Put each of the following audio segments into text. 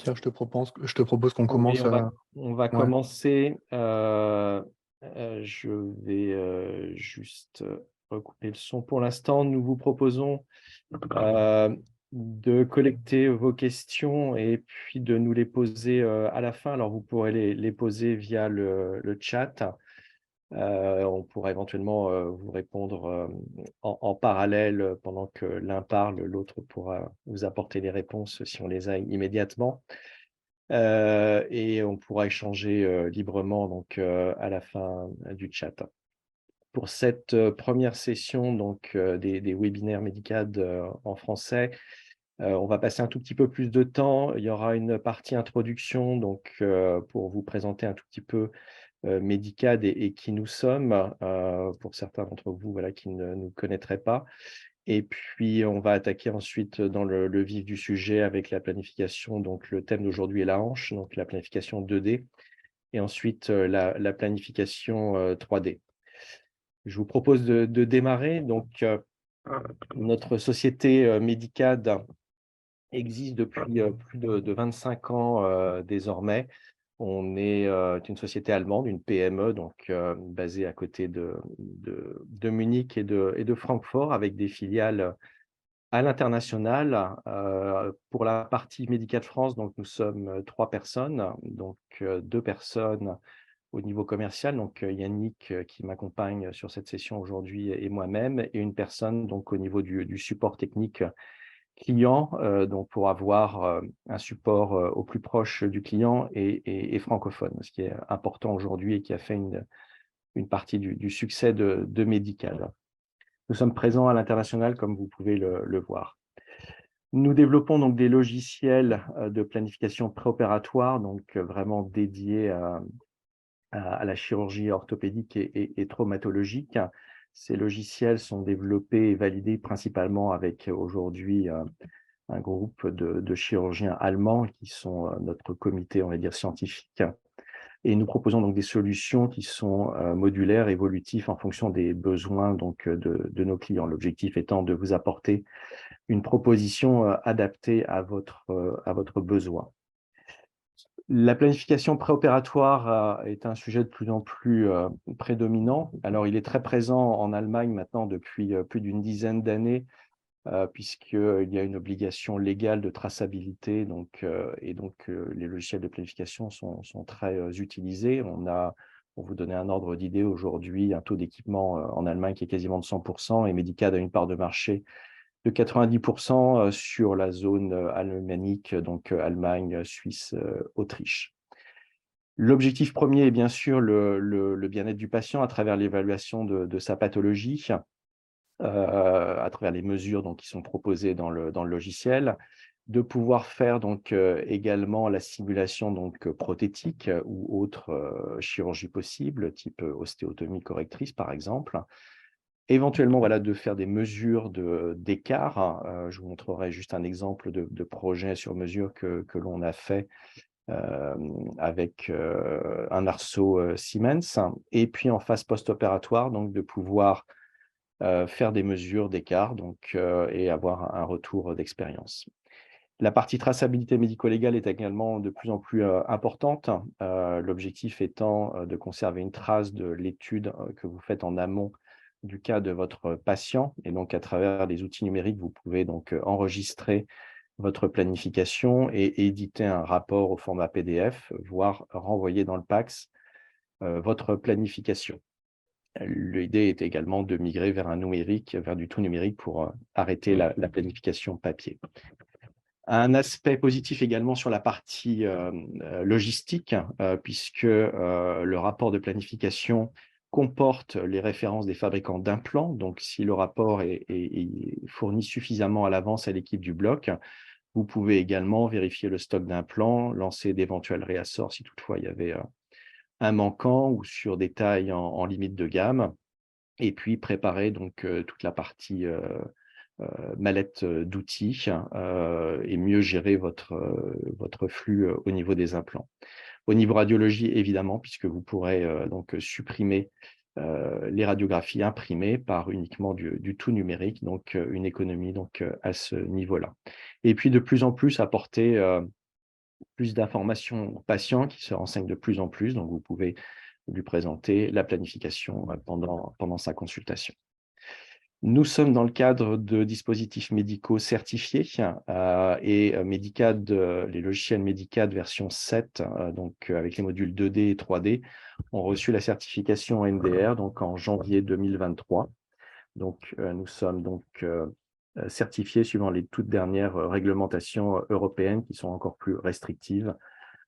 Pierre, je te propose qu'on Oui, commence à... on va Ouais, commencer. Je vais juste recouper le son. Pour l'instant, nous vous proposons de collecter vos questions et puis de nous les poser à la fin. Alors, vous pourrez les poser via le chat. On pourra éventuellement vous répondre en parallèle pendant que l'un parle, l'autre pourra vous apporter les réponses si on les a immédiatement. Et on pourra échanger librement donc à la fin du chat. Pour cette première session donc des webinaires Medicad en français, on va passer un tout petit peu plus de temps. Il y aura une partie introduction donc pour vous présenter un tout petit peu Medicad et qui nous sommes, pour certains d'entre vous voilà, qui ne nous connaîtraient pas. Et puis, on va attaquer ensuite dans le vif du sujet avec la planification. Donc, le thème d'aujourd'hui est la hanche, donc la planification 2D, et ensuite la planification 3D. Je vous propose de démarrer. Donc, notre société Medicad existe depuis plus de 25 ans désormais. On est une société allemande, une PME, donc basée à côté de Munich et de Francfort, avec des filiales à l'international. Pour la partie Medicad France, donc nous sommes 3 personnes, donc 2 personnes au niveau commercial, donc Yannick qui m'accompagne sur cette session aujourd'hui et moi-même, et une personne donc au niveau du support technique client, donc pour avoir un support au plus proche du client et francophone, ce qui est important aujourd'hui et qui a fait une partie du succès de Medicad. Nous sommes présents à l'international, comme vous pouvez le voir. Nous développons donc des logiciels de planification préopératoire, donc vraiment dédiés à la chirurgie orthopédique et traumatologique. Ces logiciels sont développés et validés principalement avec aujourd'hui un groupe de chirurgiens allemands qui sont notre comité, on va dire, scientifique. Et nous proposons donc des solutions qui sont modulaires, évolutives en fonction des besoins donc, de nos clients. L'objectif étant de vous apporter une proposition adaptée à votre besoin. La planification préopératoire est un sujet de plus en plus prédominant. Alors, il est très présent en Allemagne maintenant depuis plus d'une dizaine d'années, puisqu'il y a une obligation légale de traçabilité, donc, les logiciels de planification sont très utilisés. Pour vous donner un ordre d'idée, aujourd'hui, un taux d'équipement en Allemagne qui est quasiment de 100%, et Medicad a une part de marché de 90% sur la zone alémanique, donc Allemagne, Suisse, Autriche. L'objectif premier est bien sûr le bien-être du patient à travers l'évaluation de sa pathologie, à travers les mesures donc, qui sont proposées dans le logiciel, de pouvoir faire donc, également la simulation donc, prothétique ou autre chirurgie possible, type ostéotomie correctrice par exemple. Éventuellement, voilà, de faire des mesures d'écart. Je vous montrerai juste un exemple de projet sur mesure que l'on a fait avec un arceau Siemens. Et puis en phase post-opératoire, donc de pouvoir faire des mesures d'écart et avoir un retour d'expérience. La partie traçabilité médico-légale est également de plus en plus importante. L'objectif étant de conserver une trace de l'étude que vous faites en amont du cas de votre patient. Et donc, à travers les outils numériques, vous pouvez donc enregistrer votre planification et éditer un rapport au format PDF, voire renvoyer dans le PACS votre planification. L'idée est également de migrer vers vers du tout numérique pour arrêter la planification papier. Un aspect positif également sur la partie logistique, puisque le rapport de planification comporte les références des fabricants d'implants. Donc, si le rapport est fourni suffisamment à l'avance à l'équipe du bloc, vous pouvez également vérifier le stock d'implants, lancer d'éventuels réassorts si toutefois il y avait un manquant ou sur des tailles en limite de gamme, et puis préparer donc toute la partie mallette d'outils et mieux gérer votre flux au niveau des implants. Au niveau radiologie, évidemment, puisque vous pourrez donc supprimer les radiographies imprimées par uniquement du tout numérique, donc une économie donc, à ce niveau-là. Et puis de plus en plus apporter plus d'informations aux patients qui se renseignent de plus en plus. Donc, vous pouvez lui présenter la planification pendant sa consultation. Nous sommes dans le cadre de dispositifs médicaux certifiés et Medicad, les logiciels Medicad version 7, donc avec les modules 2D et 3D, ont reçu la certification MDR donc en janvier 2023. Donc, nous sommes donc certifiés suivant les toutes dernières réglementations européennes qui sont encore plus restrictives,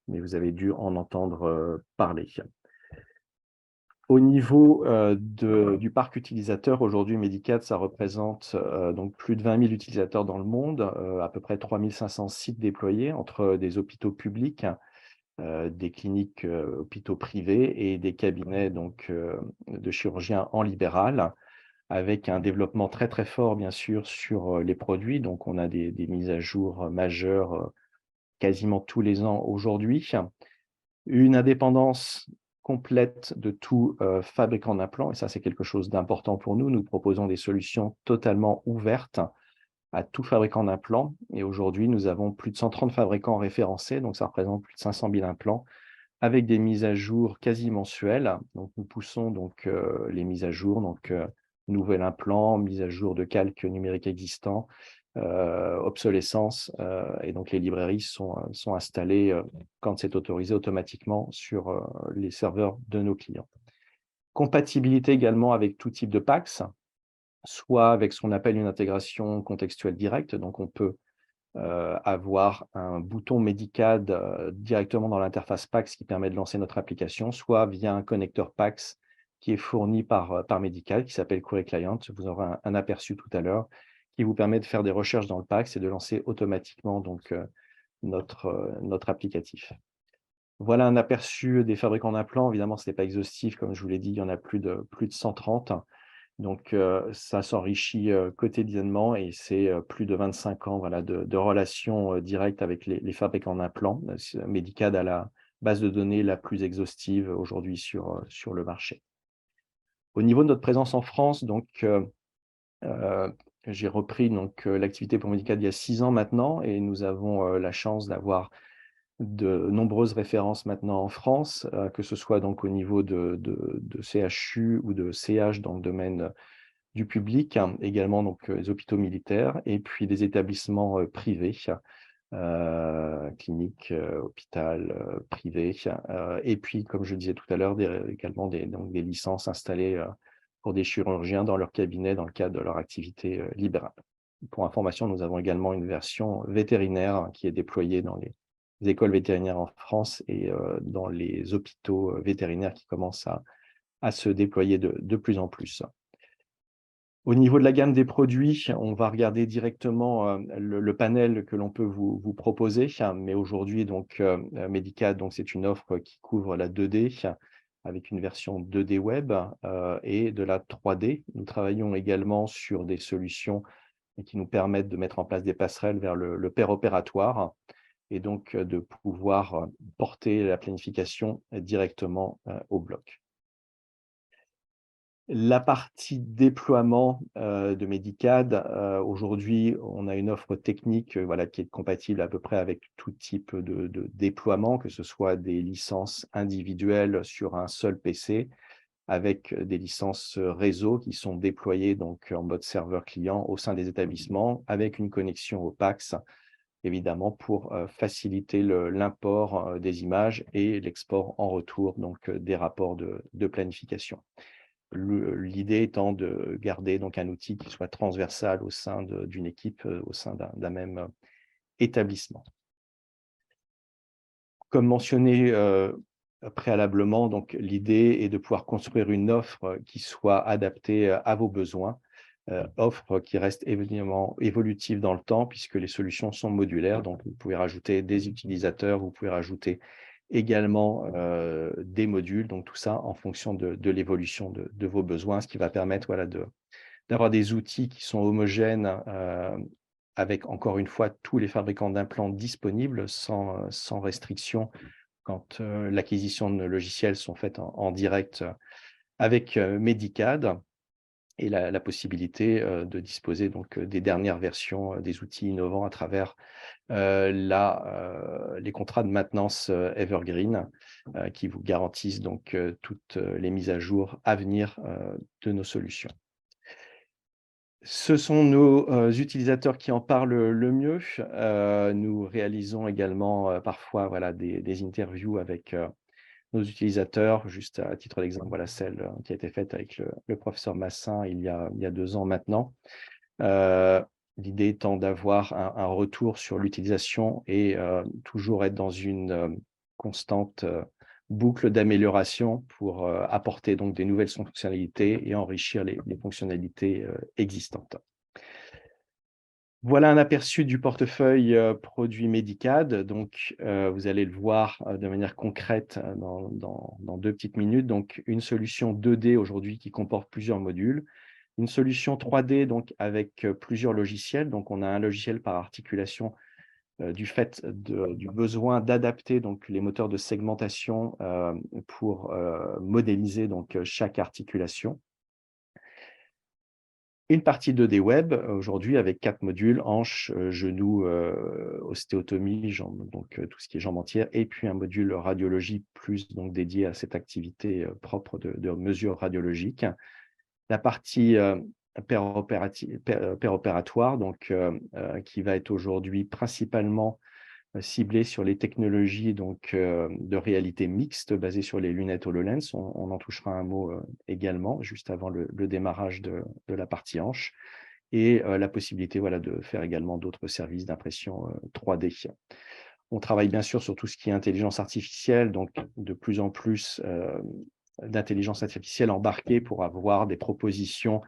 mais vous avez dû en entendre parler. Au niveau du parc utilisateur, aujourd'hui, Medicad, ça représente donc plus de 20 000 utilisateurs dans le monde, à peu près 3 500 sites déployés entre des hôpitaux publics, des cliniques hôpitaux privés et des cabinets donc, de chirurgiens en libéral, avec un développement très très fort, bien sûr, sur les produits. Donc, on a des mises à jour majeures quasiment tous les ans aujourd'hui. Une indépendance complète de tout fabricant d'implants, et ça, c'est quelque chose d'important pour nous. Nous proposons des solutions totalement ouvertes à tout fabricant d'implants. Et aujourd'hui, nous avons plus de 130 fabricants référencés, donc ça représente plus de 500 000 implants, avec des mises à jour quasi mensuelles. Donc, nous poussons donc, les mises à jour, donc nouvel implant, mise à jour de calques numériques existants, obsolescence, et donc les librairies sont installées quand c'est autorisé automatiquement sur les serveurs de nos clients. Compatibilité également avec tout type de PACS, soit avec ce qu'on appelle une intégration contextuelle directe, donc on peut avoir un bouton Medicad directement dans l'interface PACS qui permet de lancer notre application, soit via un connecteur PACS qui est fourni par Medicad, qui s'appelle Query Client. Vous aurez un aperçu tout à l'heure, qui vous permet de faire des recherches dans le PACS et de lancer automatiquement donc, notre applicatif. Voilà un aperçu des fabricants d'implants. Évidemment, ce n'est pas exhaustif, comme je vous l'ai dit, il y en a plus de 130. Donc, ça s'enrichit quotidiennement et c'est plus de 25 ans voilà, de relations directes avec les fabricants d'implants. Medicad a la base de données la plus exhaustive aujourd'hui sur le marché. Au niveau de notre présence en France, donc, j'ai repris l'activité pour Medicad il y a 6 ans maintenant et nous avons la chance d'avoir de nombreuses références maintenant en France, que ce soit donc au niveau de CHU ou de CH dans le domaine du public, également donc les hôpitaux militaires et puis des établissements privés, cliniques, hôpital privés, et puis comme je disais tout à l'heure, également donc des licences installées pour des chirurgiens dans leur cabinet dans le cadre de leur activité libérale. Pour information, nous avons également une version vétérinaire qui est déployée dans les écoles vétérinaires en France et dans les hôpitaux vétérinaires qui commencent à se déployer de plus en plus. Au niveau de la gamme des produits, on va regarder directement le panel que l'on peut vous proposer. Mais aujourd'hui, donc, Medicad, donc, c'est une offre qui couvre la 2D avec une version 2D web et de la 3D. Nous travaillons également sur des solutions qui nous permettent de mettre en place des passerelles vers le pair opératoire et donc de pouvoir porter la planification directement au bloc. La partie déploiement de Medicad, aujourd'hui, on a une offre technique voilà, qui est compatible à peu près avec tout type de déploiement, que ce soit des licences individuelles sur un seul PC, avec des licences réseau qui sont déployées donc, en mode serveur client au sein des établissements, avec une connexion au PACS, évidemment, pour faciliter l'import des images et l'export en retour donc, des rapports de planification. L'idée étant de garder donc un outil qui soit transversal au sein d'une équipe, au sein d'un même établissement. Comme mentionné préalablement, donc l'idée est de pouvoir construire une offre qui soit adaptée à vos besoins, offre qui reste évidemment évolutive dans le temps puisque les solutions sont modulaires. Donc, vous pouvez rajouter des utilisateurs, vous pouvez rajouter également des modules, donc tout ça en fonction de l'évolution de vos besoins, ce qui va permettre voilà, d'avoir des outils qui sont homogènes avec, encore une fois, tous les fabricants d'implants disponibles sans restriction quand l'acquisition de logiciels sont faites en direct avec Medicad. et la possibilité de disposer donc des dernières versions des outils innovants à travers les contrats de maintenance Evergreen qui vous garantissent donc toutes les mises à jour à venir de nos solutions. Ce sont nos utilisateurs qui en parlent le mieux. Nous réalisons également parfois voilà, des interviews avec nos utilisateurs. Juste à titre d'exemple, voilà celle qui a été faite avec le professeur Massin il y a 2 ans maintenant. Heu, L'idée étant d'avoir un retour sur l'utilisation et toujours être dans une constante boucle d'amélioration pour apporter donc des nouvelles fonctionnalités et enrichir les fonctionnalités existantes. Voilà un aperçu du portefeuille produit Medicad. Donc vous allez le voir de manière concrète dans 2 petites minutes. Donc une solution 2D aujourd'hui qui comporte plusieurs modules. Une solution 3D donc avec plusieurs logiciels. Donc on a un logiciel par articulation du fait du besoin d'adapter donc les moteurs de segmentation pour modéliser donc chaque articulation. Une partie 2D web aujourd'hui avec 4 modules, hanches, genoux, ostéotomie, jambes, donc tout ce qui est jambes entières, et puis un module radiologie plus donc dédié à cette activité propre de mesure radiologique. La partie péropératoire, donc qui va être aujourd'hui principalement ciblée sur les technologies donc, de réalité mixte basées sur les lunettes HoloLens. On en touchera un mot également, juste avant le démarrage de la partie hanche. Et la possibilité voilà, de faire également d'autres services d'impression 3D. On travaille bien sûr sur tout ce qui est intelligence artificielle, donc de plus en plus d'intelligence artificielle embarquée pour avoir des propositions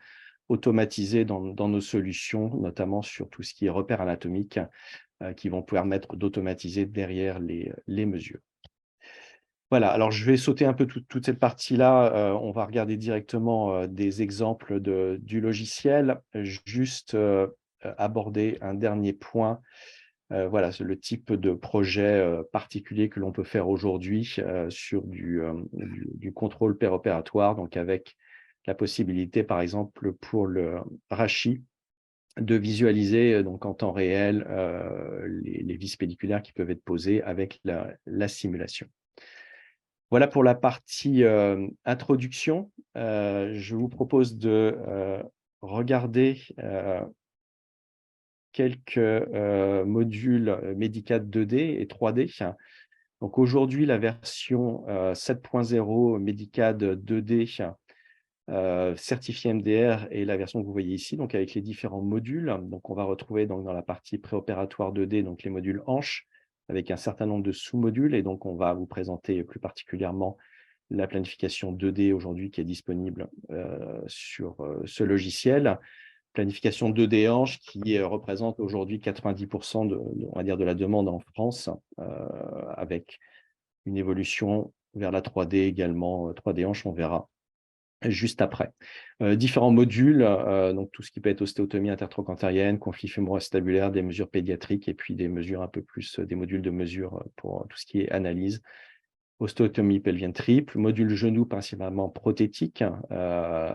automatisées dans nos solutions, notamment sur tout ce qui est repères anatomiques, qui vont permettre d'automatiser derrière les mesures. Voilà, alors je vais sauter un peu toute cette partie-là. On va regarder directement des exemples du logiciel. Juste aborder un dernier point. Voilà, c'est le type de projet particulier que l'on peut faire aujourd'hui sur du contrôle péropératoire, donc avec la possibilité, par exemple, pour le rachis, de visualiser donc en temps réel les vis pelliculaires qui peuvent être posées avec la simulation. Voilà pour la partie introduction. Je vous propose de regarder quelques modules Medicad 2D et 3D. Donc aujourd'hui, la version 7.0 Medicad 2D certifié MDR est la version que vous voyez ici, donc avec les différents modules. Donc on va retrouver donc, dans la partie préopératoire 2D donc les modules hanches avec un certain nombre de sous-modules, et donc on va vous présenter plus particulièrement la planification 2D aujourd'hui qui est disponible sur ce logiciel. Planification 2D hanche qui représente aujourd'hui 90% on va dire, de la demande en France, avec une évolution vers la 3D également, 3D hanche, on verra juste après. Différents modules, donc tout ce qui peut être ostéotomie intertrochantérienne, conflit fémoro-acétabulaire, des mesures pédiatriques et puis des mesures un peu plus, des modules de mesure pour tout ce qui est analyse. Ostéotomie pelvienne triple, module genou principalement prothétique,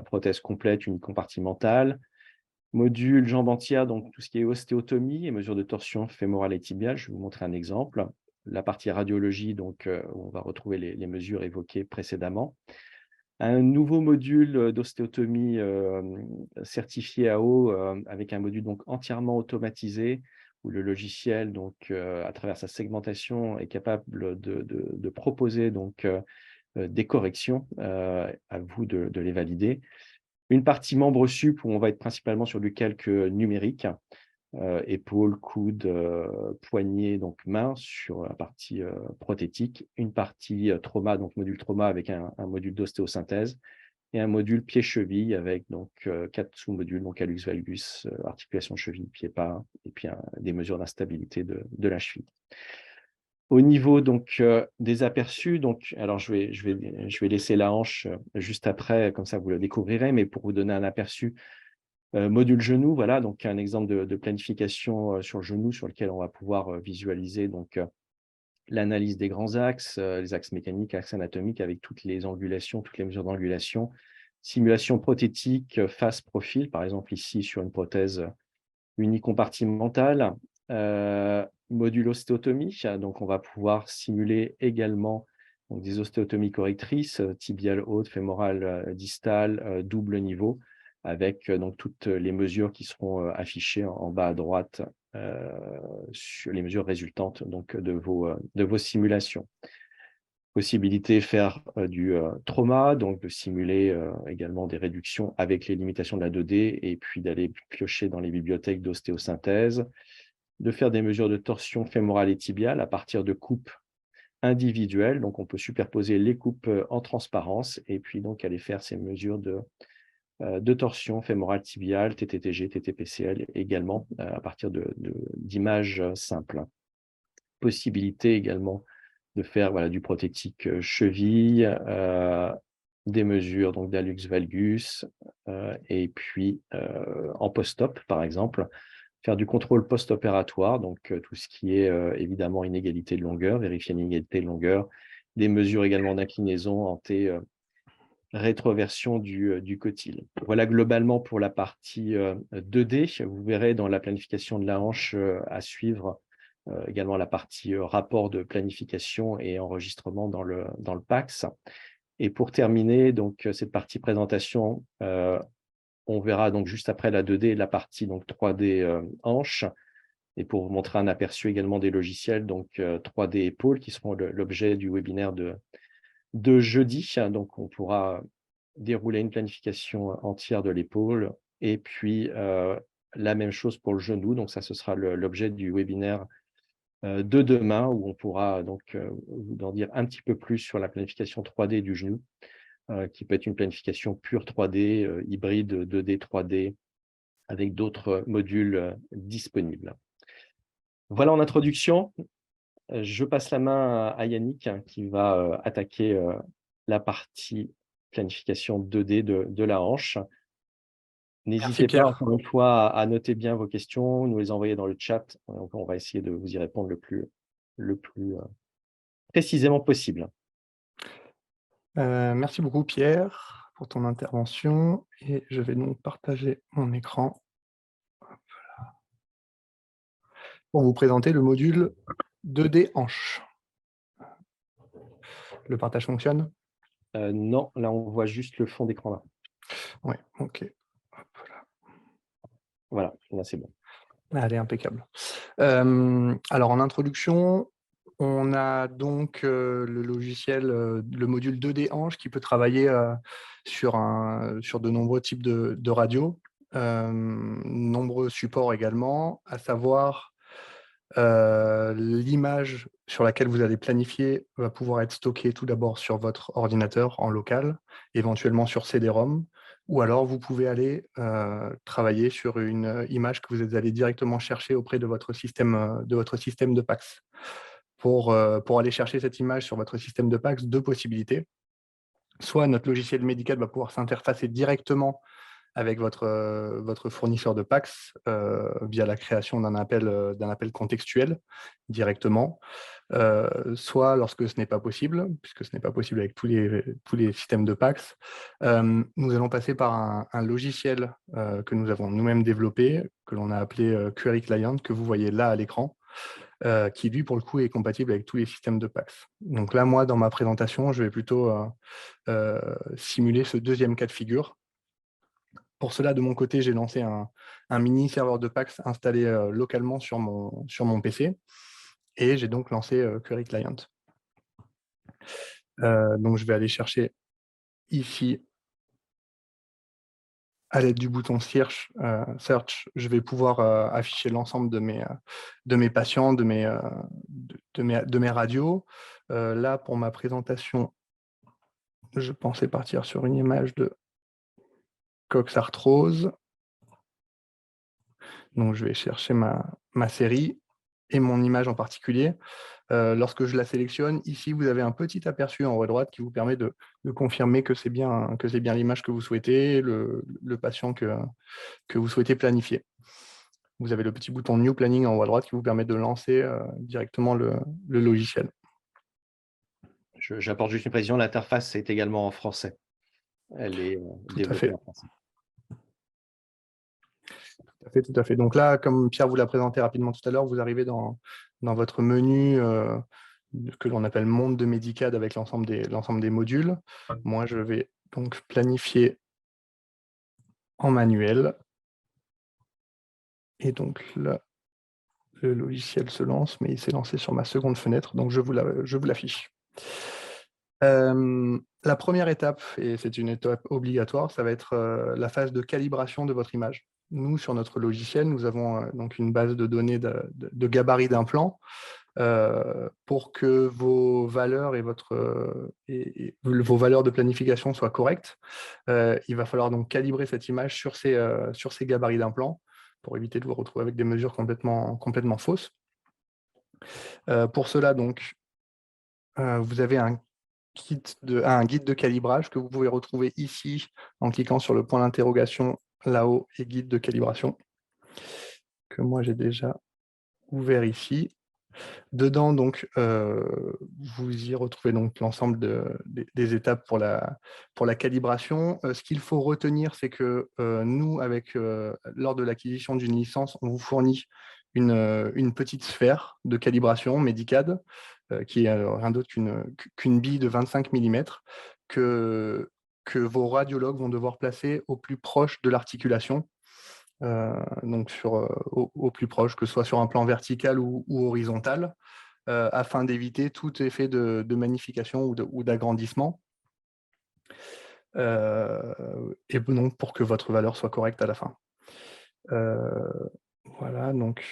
prothèse complète unicompartimentale, module jambes entières, donc tout ce qui est ostéotomie et mesures de torsion fémorale et tibiale. Je vais vous montrer un exemple. La partie radiologie, donc où on va retrouver les mesures évoquées précédemment. Un nouveau module d'ostéotomie certifié AO avec un module donc entièrement automatisé où le logiciel, donc, à travers sa segmentation, est capable de proposer donc, des corrections. À vous de les valider. Une partie membre sup où on va être principalement sur du calque numérique, épaules, coudes, poignets, donc mains sur la partie prothétique. Une partie trauma, donc module trauma avec un module d'ostéosynthèse, et un module pied-cheville avec donc 4 sous-modules, donc hallux valgus, articulation cheville, pied-pas, et puis des mesures d'instabilité de la cheville. Au niveau donc des aperçus, donc alors je vais laisser la hanche juste après, comme ça vous le découvrirez, mais pour vous donner un aperçu, module genou, voilà, donc un exemple de planification sur le genou sur lequel on va pouvoir visualiser donc l'analyse des grands axes, les axes mécaniques, axes anatomiques avec toutes les angulations, toutes les mesures d'angulation, Simulation prothétique face profil, par exemple ici sur une prothèse unicompartimentale. Module ostéotomie, donc on va pouvoir simuler également donc, des ostéotomies correctrices, tibiale haute, fémorale distale, double niveau, avec donc toutes les mesures qui seront affichées en bas à droite sur les mesures résultantes donc, de vos simulations. Possibilité de faire du trauma, donc de simuler également des réductions avec les limitations de la 2D et puis d'aller piocher dans les bibliothèques d'ostéosynthèse, de faire des mesures de torsion fémorale et tibiale à partir de coupes individuelles. Donc, on peut superposer les coupes en transparence et puis donc aller faire ces mesures de torsion fémorale tibiale, TTTG, TTPCL également à partir d'images simples. Possibilité également de faire voilà, du prothétique cheville, des mesures donc d'hallux valgus, et puis en post-op, par exemple, faire du contrôle post-opératoire, donc tout ce qui est évidemment inégalité de longueur, vérifier l'inégalité de longueur, des mesures également d'inclinaison, rétroversion du cotyle. Voilà globalement pour la partie 2D. Vous verrez dans la planification de la hanche à suivre également la partie rapport de planification et enregistrement dans le PACS. Et pour terminer donc, cette partie présentation, on verra donc juste après la 2D la partie donc, 3D hanche. Et pour vous montrer un aperçu également des logiciels, donc 3D épaules qui seront l'objet du webinaire de jeudi. Donc, on pourra dérouler une planification entière de l'épaule. Et puis, la même chose pour le genou. Donc, ça, ce sera l'objet du webinaire de demain, où on pourra donc vous en dire un petit peu plus sur la planification 3D du genou, qui peut être une planification pure 3D, hybride 2D, 3D, avec d'autres modules disponibles. Voilà en introduction. Je passe la main à Yannick qui va attaquer la partie planification 2D de la hanche. Merci N'hésitez pas Pierre. encore une fois à noter bien vos questions, nous les envoyer dans le chat. On va essayer de vous y répondre le plus précisément possible. Merci beaucoup Pierre pour ton intervention et je vais donc partager mon écran pour vous présenter le module 2D hanche. Le partage fonctionne? Non, là on voit juste le fond d'écran là. Oui, ok. Voilà, là c'est bon. Allez, impeccable. Alors en introduction, on a donc le logiciel, le module 2D hanche qui peut travailler sur de nombreux types de radios, nombreux supports également, à savoir l'image sur laquelle vous allez planifier va pouvoir être stockée tout d'abord sur votre ordinateur en local, éventuellement sur CD-ROM, ou alors vous pouvez aller travailler sur une image que vous allez directement chercher auprès de votre système de PACS. Pour aller chercher cette image sur votre système de PACS, deux possibilités. Soit notre logiciel médical va pouvoir s'interfacer directement avec votre fournisseur de PACS via la création d'un appel contextuel directement, soit lorsque ce n'est pas possible, puisque ce n'est pas possible avec tous les systèmes de PACS, nous allons passer par un logiciel que nous avons nous-mêmes développé, que l'on a appelé Query Client, que vous voyez là à l'écran, qui lui, pour le coup, est compatible avec tous les systèmes de PACS. Donc là, moi, dans ma présentation, je vais plutôt simuler ce deuxième cas de figure. Pour cela, de mon côté, j'ai lancé un mini serveur de PACS installé localement sur mon PC et j'ai donc lancé Query Client. Donc, je vais aller chercher ici, à l'aide du bouton Search, je vais pouvoir afficher l'ensemble de mes patients, de mes radios. Là, pour ma présentation, je pensais partir sur une image de coxarthrose. Donc, je vais chercher ma série et mon image en particulier. Lorsque je la sélectionne, ici, vous avez un petit aperçu en haut à droite qui vous permet de confirmer que c'est bien l'image que vous souhaitez, le patient que vous souhaitez planifier. Vous avez le petit bouton New Planning en haut à droite qui vous permet de lancer directement le logiciel. J'apporte juste une précision, l'interface est également en français. elle est Tout à développée fait. en principe. Tout à fait, tout à fait. Donc là, comme Pierre vous l'a présenté rapidement tout à l'heure, vous arrivez dans votre menu que l'on appelle monde de Medicad avec l'ensemble des modules. Moi, je vais donc planifier en manuel. Et donc là, le logiciel se lance, mais il s'est lancé sur ma seconde fenêtre, donc je vous l'affiche. La première étape, et c'est une étape obligatoire, ça va être la phase de calibration de votre image. Nous, sur notre logiciel, nous avons donc une base de données de gabarit d'implant pour que vos valeurs et vos valeurs de planification soient correctes. Il va falloir donc calibrer cette image sur ces gabarits d'implant pour éviter de vous retrouver avec des mesures complètement fausses. Pour cela, donc, vous avez un guide de calibrage que vous pouvez retrouver ici en cliquant sur le point d'interrogation là-haut et guide de calibration, que moi j'ai déjà ouvert ici. Dedans, donc, vous y retrouvez donc l'ensemble des étapes pour la calibration. Ce qu'il faut retenir, c'est que nous, lors de l'acquisition d'une licence, on vous fournit une petite sphère de calibration Medicad, qui est rien d'autre qu'une bille de 25 mm que vos radiologues vont devoir placer au plus proche de l'articulation, donc au plus proche, que ce soit sur un plan vertical ou horizontal, afin d'éviter tout effet de magnification ou d'agrandissement, et donc pour que votre valeur soit correcte à la fin. Voilà, donc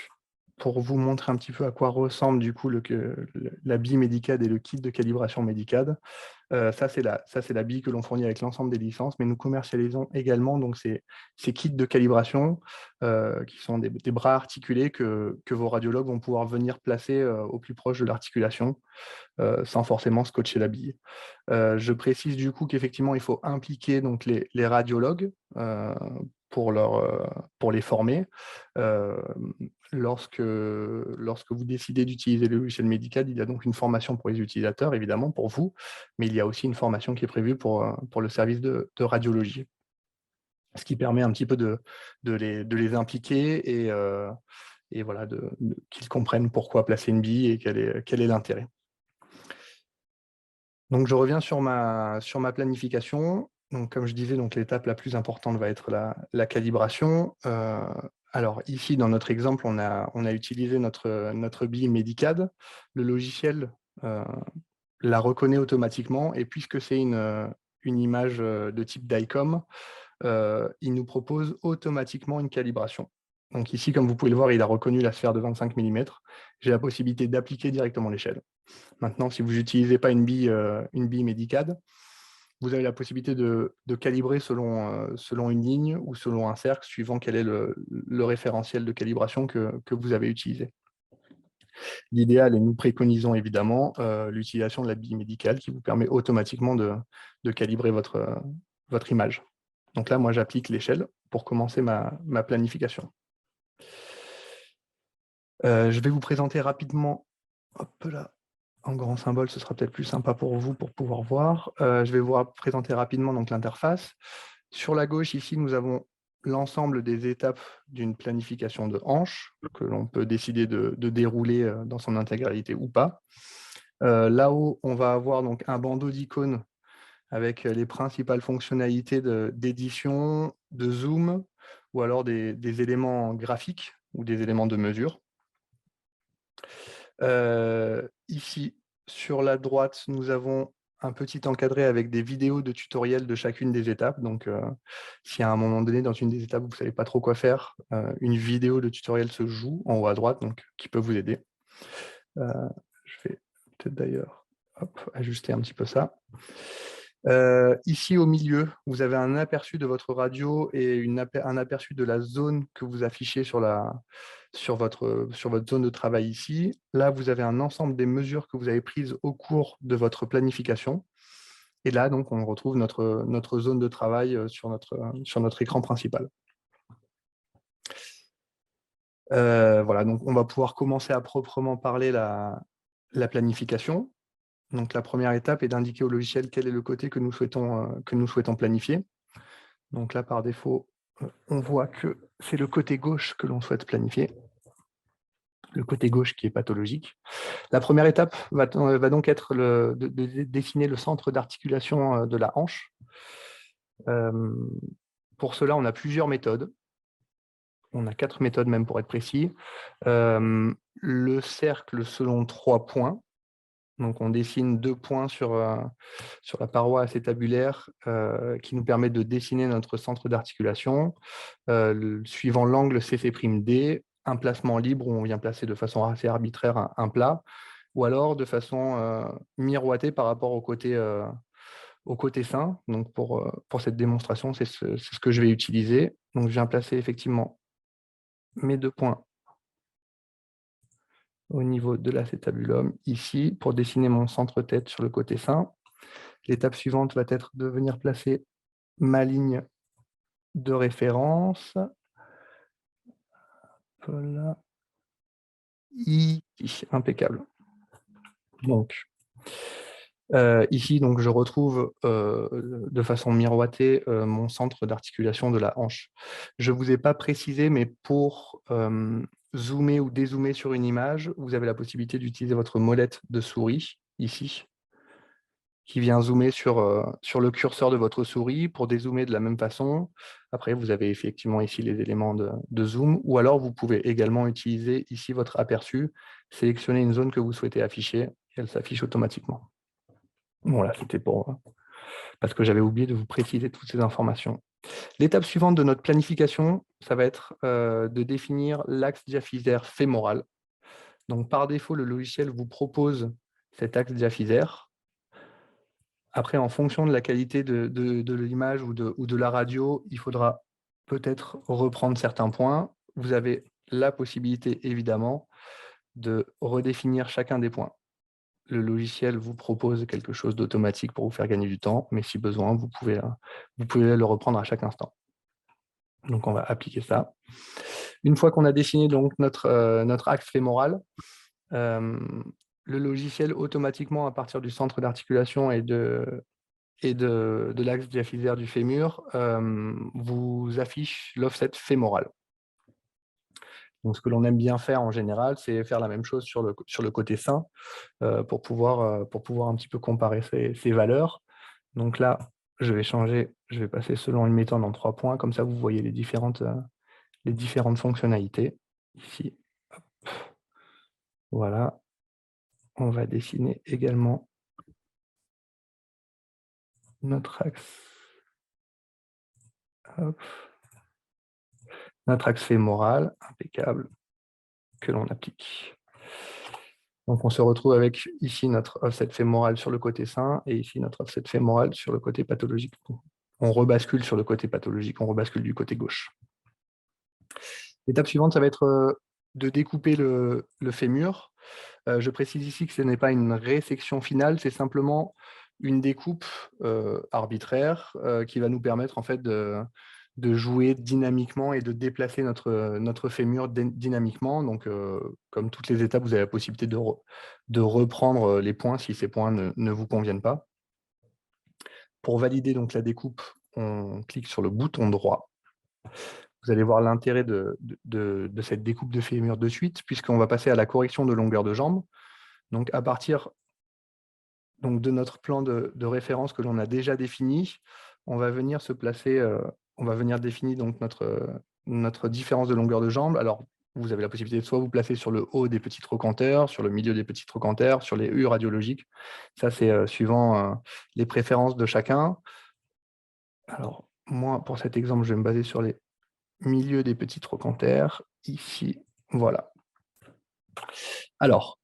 pour vous montrer un petit peu à quoi ressemble du coup la bille Medicad et le kit de calibration Medicad. Ça, c'est la bille que l'on fournit avec l'ensemble des licences, mais nous commercialisons également donc, ces kits de calibration qui sont des bras articulés que vos radiologues vont pouvoir venir placer au plus proche de l'articulation sans forcément scotcher la bille. Je précise du coup qu'effectivement, il faut impliquer donc, les radiologues pour les former. Lorsque vous décidez d'utiliser le logiciel Medicad, il y a donc une formation pour les utilisateurs, évidemment, pour vous, mais il y a aussi une formation qui est prévue pour le service de radiologie, ce qui permet un petit peu de les impliquer et voilà, qu'ils comprennent pourquoi placer une bille et quel est l'intérêt. Donc, je reviens sur ma planification. Donc, comme je disais, l'étape la plus importante va être la calibration. Alors, ici, dans notre exemple, on a utilisé notre bille Medicad. Le logiciel la reconnaît automatiquement, et puisque c'est une image de type DICOM, il nous propose automatiquement une calibration. Donc ici, comme vous pouvez le voir, il a reconnu la sphère de 25 mm. J'ai la possibilité d'appliquer directement l'échelle. Maintenant, si vous n'utilisez pas une bille Medicad, vous avez la possibilité de calibrer selon une ligne ou selon un cercle, suivant quel est le référentiel de calibration que vous avez utilisé. L'idéal, et nous préconisons évidemment l'utilisation de la bille médicale qui vous permet automatiquement de calibrer votre image. Donc là, moi, j'applique l'échelle pour commencer ma planification. Je vais vous présenter rapidement, hop là, en grand symbole, ce sera peut-être plus sympa pour vous pour pouvoir voir. Je vais vous présenter rapidement l'interface. Sur la gauche, ici, nous avons l'ensemble des étapes d'une planification de hanche que l'on peut décider de dérouler dans son intégralité ou pas. Là-haut, on va avoir donc un bandeau d'icônes avec les principales fonctionnalités d'édition, de zoom, ou alors des éléments graphiques ou des éléments de mesure. Ici, sur la droite, nous avons un petit encadré avec des vidéos de tutoriels de chacune des étapes. Donc, si à un moment donné, dans une des étapes, vous ne savez pas trop quoi faire, une vidéo de tutoriel se joue en haut à droite, donc qui peut vous aider. Je vais peut-être d'ailleurs ajuster un petit peu ça. Ici, au milieu, vous avez un aperçu de votre radio et un aperçu de la zone que vous affichez sur votre zone de travail ici. Là, vous avez un ensemble des mesures que vous avez prises au cours de votre planification. Et là, donc, on retrouve notre zone de travail sur notre écran principal. Voilà, donc on va pouvoir commencer à proprement parler la planification. Donc, la première étape est d'indiquer au logiciel quel est le côté que nous souhaitons planifier. Donc là, par défaut, on voit que c'est le côté gauche que l'on souhaite planifier, le côté gauche qui est pathologique. La première étape va donc être de dessiner le centre d'articulation de la hanche. Pour cela, on a plusieurs méthodes. On a 4 méthodes même pour être précis. Le cercle selon 3 points. Donc, on dessine 2 points sur la paroi acétabulaire qui nous permet de dessiner notre centre d'articulation. Suivant l'angle CC''D, un placement libre où on vient placer de façon assez arbitraire un plat, ou alors de façon miroitée par rapport au côté sain. Donc, pour cette démonstration, c'est ce que je vais utiliser. Donc, je viens placer effectivement mes 2 points au niveau de l'acétabulum, ici, pour dessiner mon centre-tête sur le côté sain. L'étape suivante va être de venir placer ma ligne de référence. Voilà. Ici, impeccable. Donc, ici, donc, je retrouve de façon miroitée mon centre d'articulation de la hanche. Je ne vous ai pas précisé, mais pour zoomer ou dézoomer sur une image, vous avez la possibilité d'utiliser votre molette de souris, ici, qui vient zoomer sur le curseur de votre souris pour dézoomer de la même façon. Après, vous avez effectivement ici les éléments de zoom, ou alors vous pouvez également utiliser ici votre aperçu, sélectionner une zone que vous souhaitez afficher, et elle s'affiche automatiquement. Voilà, c'était parce que j'avais oublié de vous préciser toutes ces informations. L'étape suivante de notre planification, ça va être de définir l'axe diaphysaire fémoral. Donc, par défaut, le logiciel vous propose cet axe diaphysaire. Après, en fonction de la qualité de l'image ou de la radio, il faudra peut-être reprendre certains points. Vous avez la possibilité, évidemment, de redéfinir chacun des points. Le logiciel vous propose quelque chose d'automatique pour vous faire gagner du temps, mais si besoin, vous pouvez le reprendre à chaque instant. Donc, on va appliquer ça. Une fois qu'on a dessiné donc notre axe fémoral, le logiciel, automatiquement, à partir du centre d'articulation et de l'axe diaphysaire du fémur, vous affiche l'offset fémoral. Donc, ce que l'on aime bien faire en général, c'est faire la même chose sur le côté sain pour pouvoir un petit peu comparer ces valeurs. Donc là, je vais passer selon une méthode en 3 points, comme ça vous voyez les différentes fonctionnalités. Ici, hop. Voilà. On va dessiner également notre axe. Hop. Notre axe fémoral, impeccable, que l'on applique. Donc, on se retrouve avec ici notre offset fémoral sur le côté sain et ici notre offset fémoral sur le côté pathologique. On rebascule sur le côté pathologique, on rebascule du côté gauche. L'étape suivante, ça va être de découper le fémur. Je précise ici que ce n'est pas une résection finale, c'est simplement une découpe arbitraire qui va nous permettre en fait de jouer dynamiquement et de déplacer notre fémur dynamiquement. Donc, comme toutes les étapes, vous avez la possibilité de reprendre les points si ces points ne vous conviennent pas. Pour valider donc la découpe, on clique sur le bouton droit. Vous allez voir l'intérêt de cette découpe de fémur de suite, puisqu'on va passer à la correction de longueur de jambe. Donc, à partir de notre plan de référence que l'on a déjà défini, on va venir se placer, on va venir définir donc notre différence de longueur de jambe. Alors, vous avez la possibilité de soit vous placer sur le haut des petits trochanteurs, sur le milieu des petits trochanteurs, sur les U radiologiques. Ça, c'est suivant les préférences de chacun. Alors, moi, pour cet exemple, je vais me baser sur les milieux des petits trochanteurs. Ici, voilà. Alors,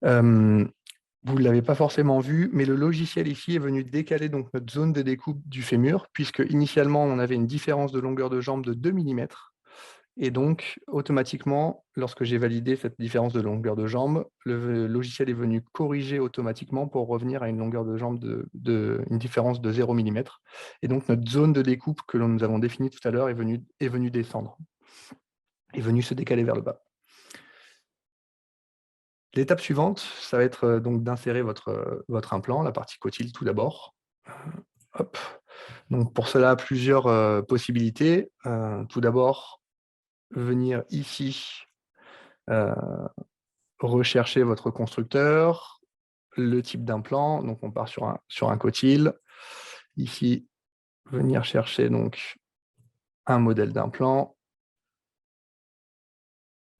vous ne l'avez pas forcément vu, mais le logiciel ici est venu décaler donc notre zone de découpe du fémur, puisque initialement, on avait une différence de longueur de jambe de 2 mm. Et donc, automatiquement, lorsque j'ai validé cette différence de longueur de jambe, le logiciel est venu corriger automatiquement pour revenir à une longueur de jambe une différence de 0 mm. Et donc, notre zone de découpe que nous avons définie tout à l'heure est venue descendre, est venue se décaler vers le bas. L'étape suivante, ça va être donc d'insérer votre implant, la partie cotyle tout d'abord. Hop. Donc pour cela, plusieurs possibilités. Tout d'abord, venir ici, rechercher votre constructeur, le type d'implant. Donc on part sur un cotyle. Ici, venir chercher donc un modèle d'implant.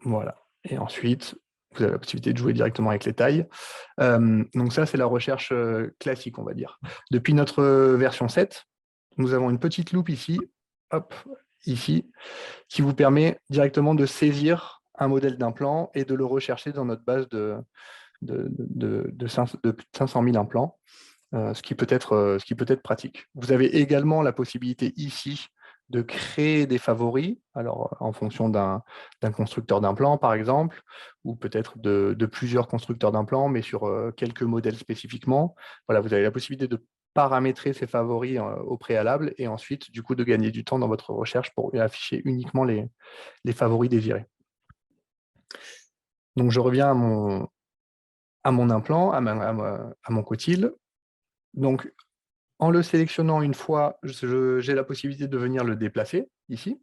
Voilà. Et ensuite, vous avez la possibilité de jouer directement avec les tailles. Donc ça, c'est la recherche classique, on va dire. Depuis notre version 7, nous avons une petite loupe ici, hop, ici, qui vous permet directement de saisir un modèle d'implant et de le rechercher dans notre base de 500 000 implants, ce qui peut être pratique. Vous avez également la possibilité ici de créer des favoris, alors en fonction d'un constructeur d'implants, par exemple, ou peut-être de plusieurs constructeurs d'implants, mais sur quelques modèles spécifiquement. Voilà, vous avez la possibilité de paramétrer ces favoris au préalable et ensuite, du coup, de gagner du temps dans votre recherche pour afficher uniquement les favoris désirés. Donc, je reviens à mon implant, à mon cotyle. Donc, en le sélectionnant une fois, j'ai la possibilité de venir le déplacer ici.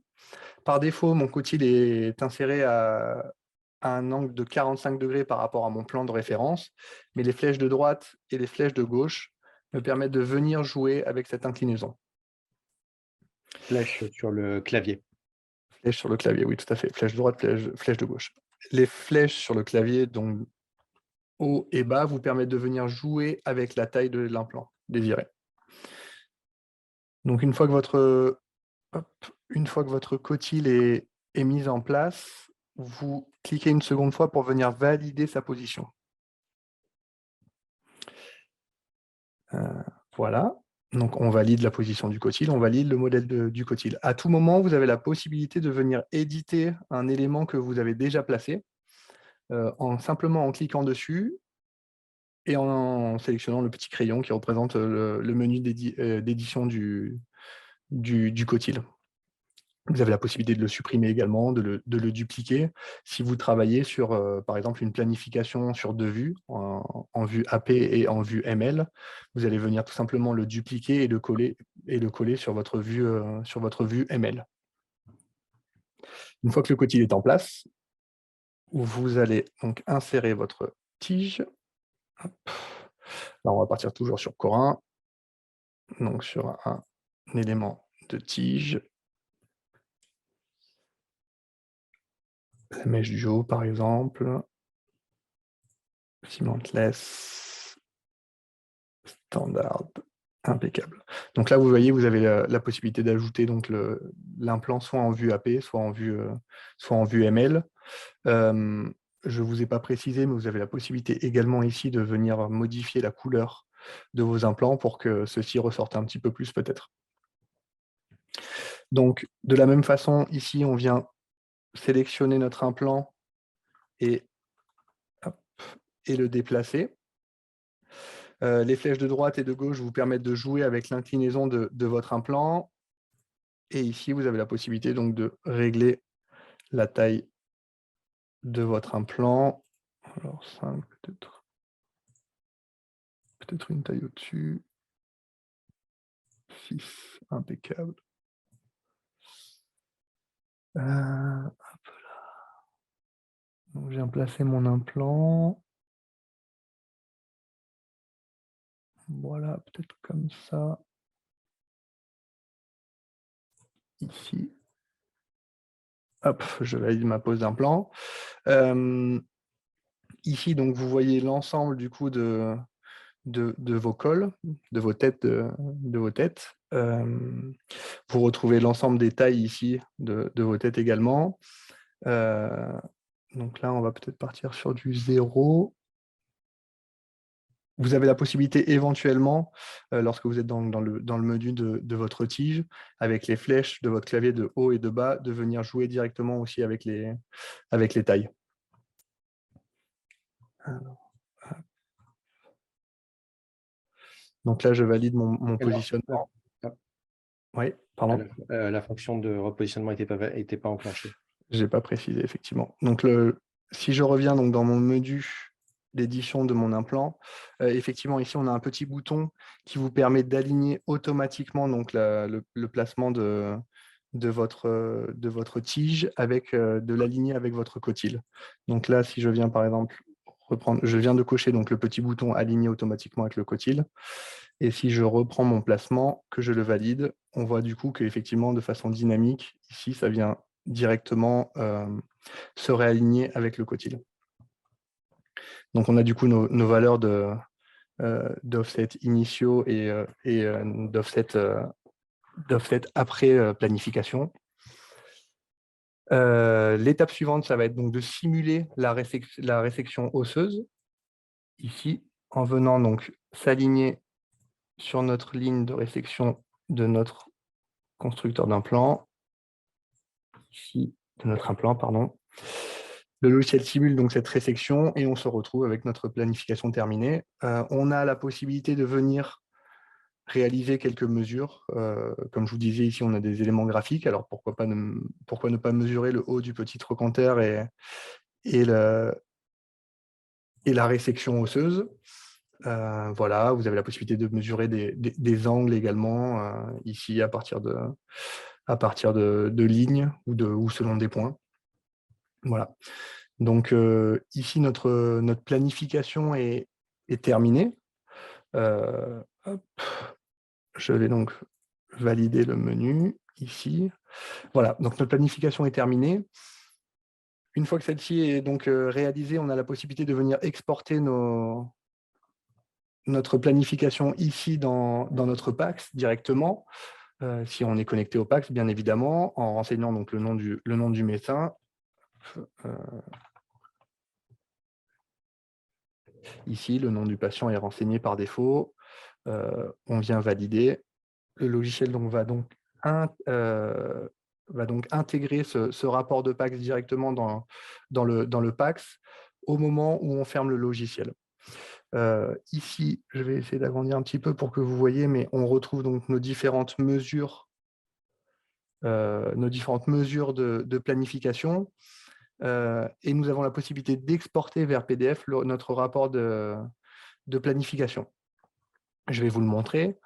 Par défaut, mon cotyle est inséré à un angle de 45 degrés par rapport à mon plan de référence, mais les flèches de droite et les flèches de gauche me permettent de venir jouer avec cette inclinaison. Flèche sur le clavier. Flèche sur le clavier, oui, tout à fait. Flèche de droite, flèche de gauche. Les flèches sur le clavier, donc haut et bas, vous permettent de venir jouer avec la taille de l'implant désiré. Donc une fois que votre cotyle est mise en place, vous cliquez une seconde fois pour venir valider sa position. Voilà. Donc on valide la position du cotyle, on valide le modèle du cotyle. À tout moment, vous avez la possibilité de venir éditer un élément que vous avez déjà placé, simplement en cliquant dessus et en sélectionnant le petit crayon qui représente le menu d'édition du cotyle. Vous avez la possibilité de le supprimer également, de le dupliquer. Si vous travaillez sur, par exemple, une planification sur 2 vues, en vue AP et en vue ML, vous allez venir tout simplement le dupliquer et le coller sur votre vue ML. Une fois que le cotyle est en place, vous allez donc insérer votre tige. Hop. Là, on va partir toujours sur Corin, donc sur un élément de tige. La mèche du haut, par exemple. Cementless. Standard. Impeccable. Donc là, vous voyez, vous avez la possibilité d'ajouter donc l'implant soit en vue AP, soit en vue ML. Je ne vous ai pas précisé, mais vous avez la possibilité également ici de venir modifier la couleur de vos implants pour que ceux-ci ressortent un petit peu plus peut-être. Donc, de la même façon, ici, on vient sélectionner notre implant et le déplacer. Les flèches de droite et de gauche vous permettent de jouer avec l'inclinaison de votre implant. Et ici, vous avez la possibilité donc de régler la taille de votre implant. Alors 5 peut-être une taille au-dessus. 6, impeccable. Hop là. Donc, je viens placer mon implant. Voilà, peut-être comme ça. Ici. Hop, je valide ma pose d'implant. Ici, donc, vous voyez l'ensemble du coup de vos cols, de vos têtes. Vous retrouvez l'ensemble des tailles ici de vos têtes également. Donc là, on va peut-être partir sur du 0. Vous avez la possibilité éventuellement, lorsque vous êtes dans le menu de votre tige, avec les flèches de votre clavier de haut et de bas, de venir jouer directement aussi avec les tailles. Alors, donc là, je valide mon positionnement. Oui, pardon. La fonction de repositionnement n'était pas enclenchée. Je n'ai pas précisé, effectivement. Donc, si je reviens donc, dans mon menu d'édition de mon implant. Effectivement, ici, on a un petit bouton qui vous permet d'aligner automatiquement donc, le placement de votre tige, de l'aligner avec votre cotyle. Donc là, si je viens par exemple je viens de cocher donc, le petit bouton aligner automatiquement avec le cotyle. Et si je reprends mon placement, que je le valide, on voit du coup qu'effectivement, de façon dynamique, ici, ça vient directement se réaligner avec le cotyle. Donc, on a du coup nos valeurs d'offset initiaux et d'offset après planification. L'étape suivante, ça va être donc de simuler la résection osseuse, ici, en venant donc s'aligner sur notre ligne de résection de notre constructeur d'implant, ici, de notre implant, pardon. Le logiciel simule donc cette résection et on se retrouve avec notre planification terminée. On a la possibilité de venir réaliser quelques mesures. Comme je vous disais, ici, on a des éléments graphiques. Alors, pourquoi ne pas mesurer le haut du petit trochanter et la résection osseuse. Voilà, vous avez la possibilité de mesurer des angles également, ici, à partir de lignes ou selon des points. Voilà. Donc, ici, notre planification est terminée. Hop. Je vais donc valider le menu ici. Voilà, donc notre planification est terminée. Une fois que celle-ci est donc réalisée, on a la possibilité de venir exporter notre planification ici dans notre PAX directement, si on est connecté au PAX, bien évidemment, en renseignant donc le nom du médecin. Ici, le nom du patient est renseigné par défaut. On vient valider. Le logiciel donc, va donc intégrer ce rapport de PAX directement dans le PAX au moment où on ferme le logiciel. Ici, je vais essayer d'agrandir un petit peu pour que vous voyez, mais on retrouve donc nos différentes mesures de planification. Et nous avons la possibilité d'exporter vers PDF notre rapport de planification. Je vais vous le montrer,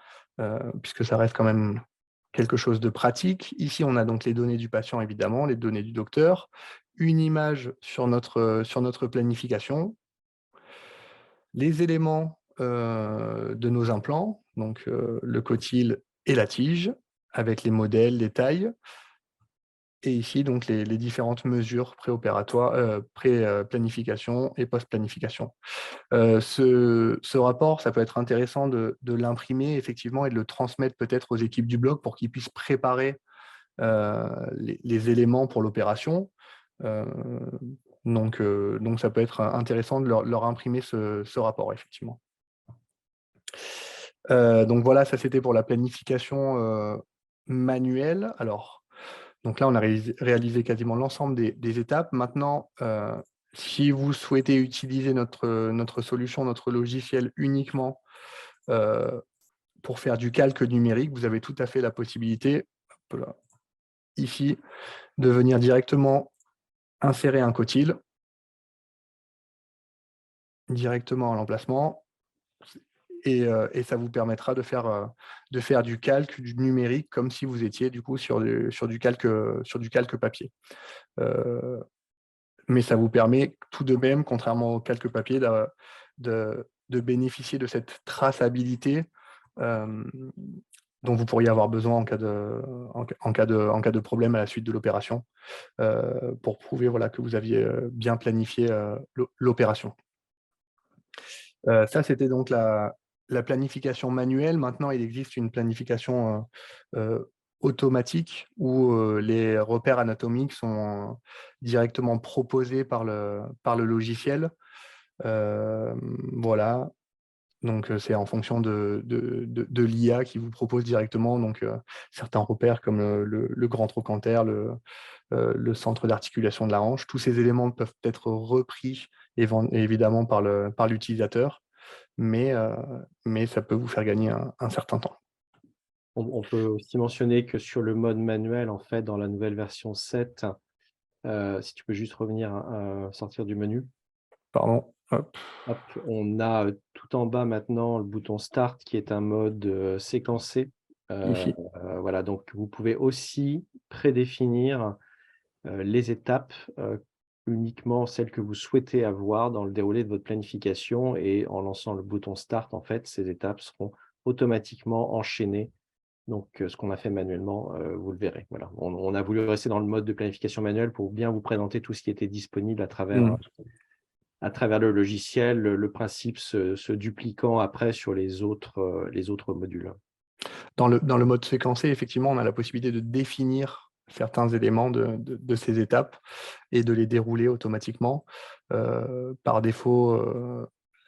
puisque ça reste quand même quelque chose de pratique. Ici, on a donc les données du patient, évidemment, les données du docteur, une image sur notre planification, les éléments de nos implants, donc le cotyle et la tige, avec les modèles, les tailles, et ici, donc, les différentes mesures préopératoires, pré-planification et post-planification. Ce rapport, ça peut être intéressant de l'imprimer effectivement et de le transmettre peut-être aux équipes du blog pour qu'ils puissent préparer les éléments pour l'opération. Donc, ça peut être intéressant de leur imprimer ce rapport, effectivement. Donc voilà, ça c'était pour la planification manuelle. Alors, donc là, on a réalisé quasiment l'ensemble des étapes. Maintenant, si vous souhaitez utiliser notre solution, notre logiciel uniquement pour faire du calque numérique, vous avez tout à fait la possibilité, hop là, ici, de venir directement insérer un cotyle directement à l'emplacement. Et ça vous permettra de faire du calque, du numérique, comme si vous étiez du coup sur du calque papier. Mais ça vous permet tout de même, contrairement au calque papier, de bénéficier de cette traçabilité dont vous pourriez avoir besoin en cas de problème à la suite de l'opération, pour prouver voilà, que vous aviez bien planifié l'opération. Ça, c'était donc la planification manuelle. Maintenant, il existe une planification automatique où les repères anatomiques sont directement proposés par le logiciel. Voilà. Donc, c'est en fonction de l'IA qui vous propose directement donc, certains repères comme le grand trochanter, le centre d'articulation de la hanche. Tous ces éléments peuvent être repris évidemment par l'utilisateur, mais ça peut vous faire gagner un certain temps. On peut aussi mentionner que sur le mode manuel, en fait, dans la nouvelle version 7, si tu peux juste revenir, sortir du menu. Pardon. Hop, Hop, on a tout en bas maintenant le bouton Start qui est un mode séquencé. ici. Voilà, donc vous pouvez aussi prédéfinir les étapes, uniquement celles que vous souhaitez avoir dans le déroulé de votre planification et en lançant le bouton Start, en fait, ces étapes seront automatiquement enchaînées. Donc, ce qu'on a fait manuellement, vous le verrez. Voilà, on a voulu rester dans le mode de planification manuelle pour bien vous présenter tout ce qui était disponible Mmh. à travers le logiciel, le principe se dupliquant après sur les autres modules. Dans le mode séquencé, effectivement, on a la possibilité de définir certains éléments de ces étapes et de les dérouler automatiquement. Par défaut,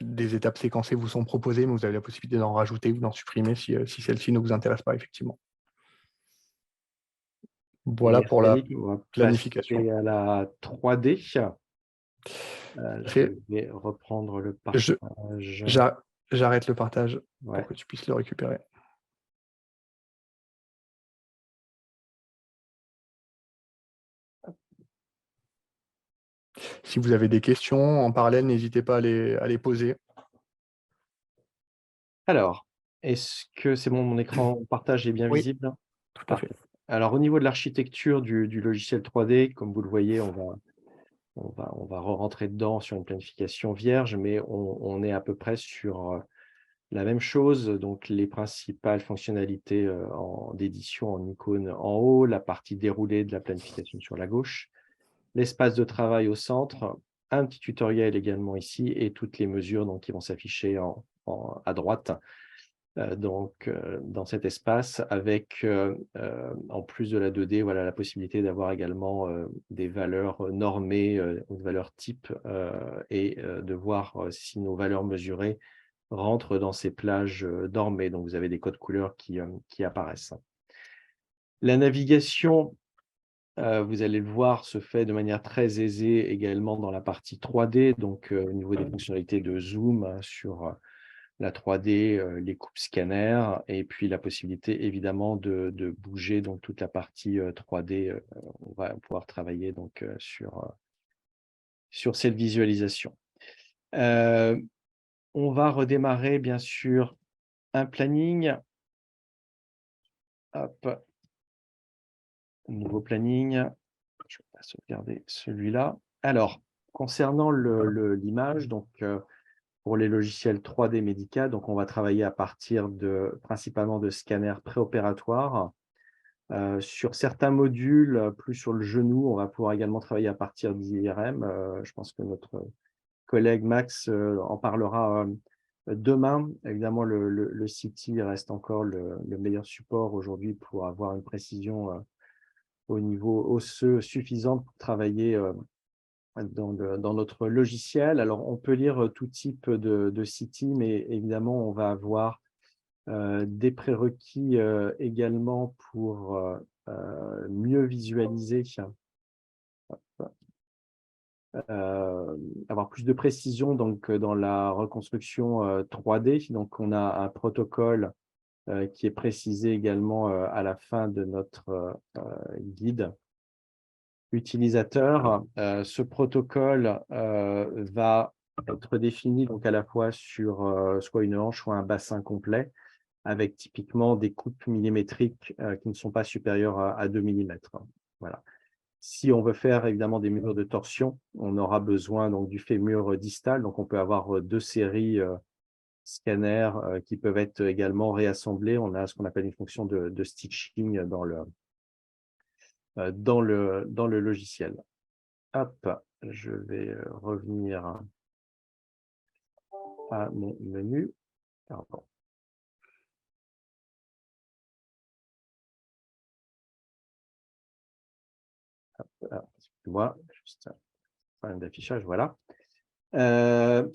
des étapes séquencées vous sont proposées, mais vous avez la possibilité d'en rajouter ou d'en supprimer si celles-ci ne vous intéressent pas, effectivement. Voilà Merci pour la Yannick, on va planification. passer à la 3D. Je Fait, vais reprendre le je partage. j'arrête le partage pour Ouais. que tu puisses le récupérer. Si vous avez des questions en parallèle, n'hésitez pas à les poser. Alors, est-ce que c'est bon, mon écran de partage est bien Oui, visible? tout à fait. Parfait. Alors, au niveau de l'architecture du logiciel 3D, comme vous le voyez, on va re-rentrer dedans sur une planification vierge, mais on est à peu près sur la même chose. Donc, les principales fonctionnalités d'édition en icône en haut, la partie déroulée de la planification sur la gauche, l'espace de travail au centre, un petit tutoriel également ici et toutes les mesures donc, qui vont s'afficher à droite. Dans cet espace avec, en plus de la 2D, voilà, la possibilité d'avoir également, des valeurs normées, ou des valeurs types, et de voir, si nos valeurs mesurées rentrent dans ces plages, normées. Donc vous avez des codes couleurs qui apparaissent. La navigation, vous allez le voir, se fait de manière très aisée également dans la partie 3D, donc au niveau des fonctionnalités de zoom, hein, sur, la 3D, les coupes scanner et puis la possibilité évidemment de bouger donc toute la partie, 3D, on va pouvoir travailler donc, sur cette visualisation. Heu, on va redémarrer bien sûr un planning. Hop, nouveau planning. Je vais pas sauvegarder celui-là. Alors, concernant l'image, donc, pour les logiciels 3D médical, donc on va travailler à partir principalement de scanners préopératoires. Sur certains modules, plus sur le genou, on va pouvoir également travailler à partir d'IRM. Je pense que notre collègue Max, en parlera, demain. Évidemment, le CT reste encore le meilleur support aujourd'hui pour avoir une précision, au niveau osseux suffisante pour travailler, dans notre logiciel. Alors, on peut lire, tout type de CT, mais évidemment, on va avoir des prérequis, également pour, mieux visualiser, avoir plus de précision donc, dans la reconstruction, 3D. Donc on a un protocole, qui est précisé également, à la fin de notre, guide utilisateur. Ce protocole, va être défini donc à la fois sur, soit une hanche, soit un bassin complet, avec typiquement des coupes millimétriques, qui ne sont pas supérieures à 2 millimètres. Voilà. Si on veut faire évidemment des mesures de torsion, on aura besoin donc du fémur distal. Donc on peut avoir, 2 séries, scanners, qui peuvent être également réassemblés. On a ce qu'on appelle une fonction de stitching dans le logiciel. Hop, je vais, revenir à mon menu. Pardon. Ah, excusez-moi, juste un problème d'affichage, voilà.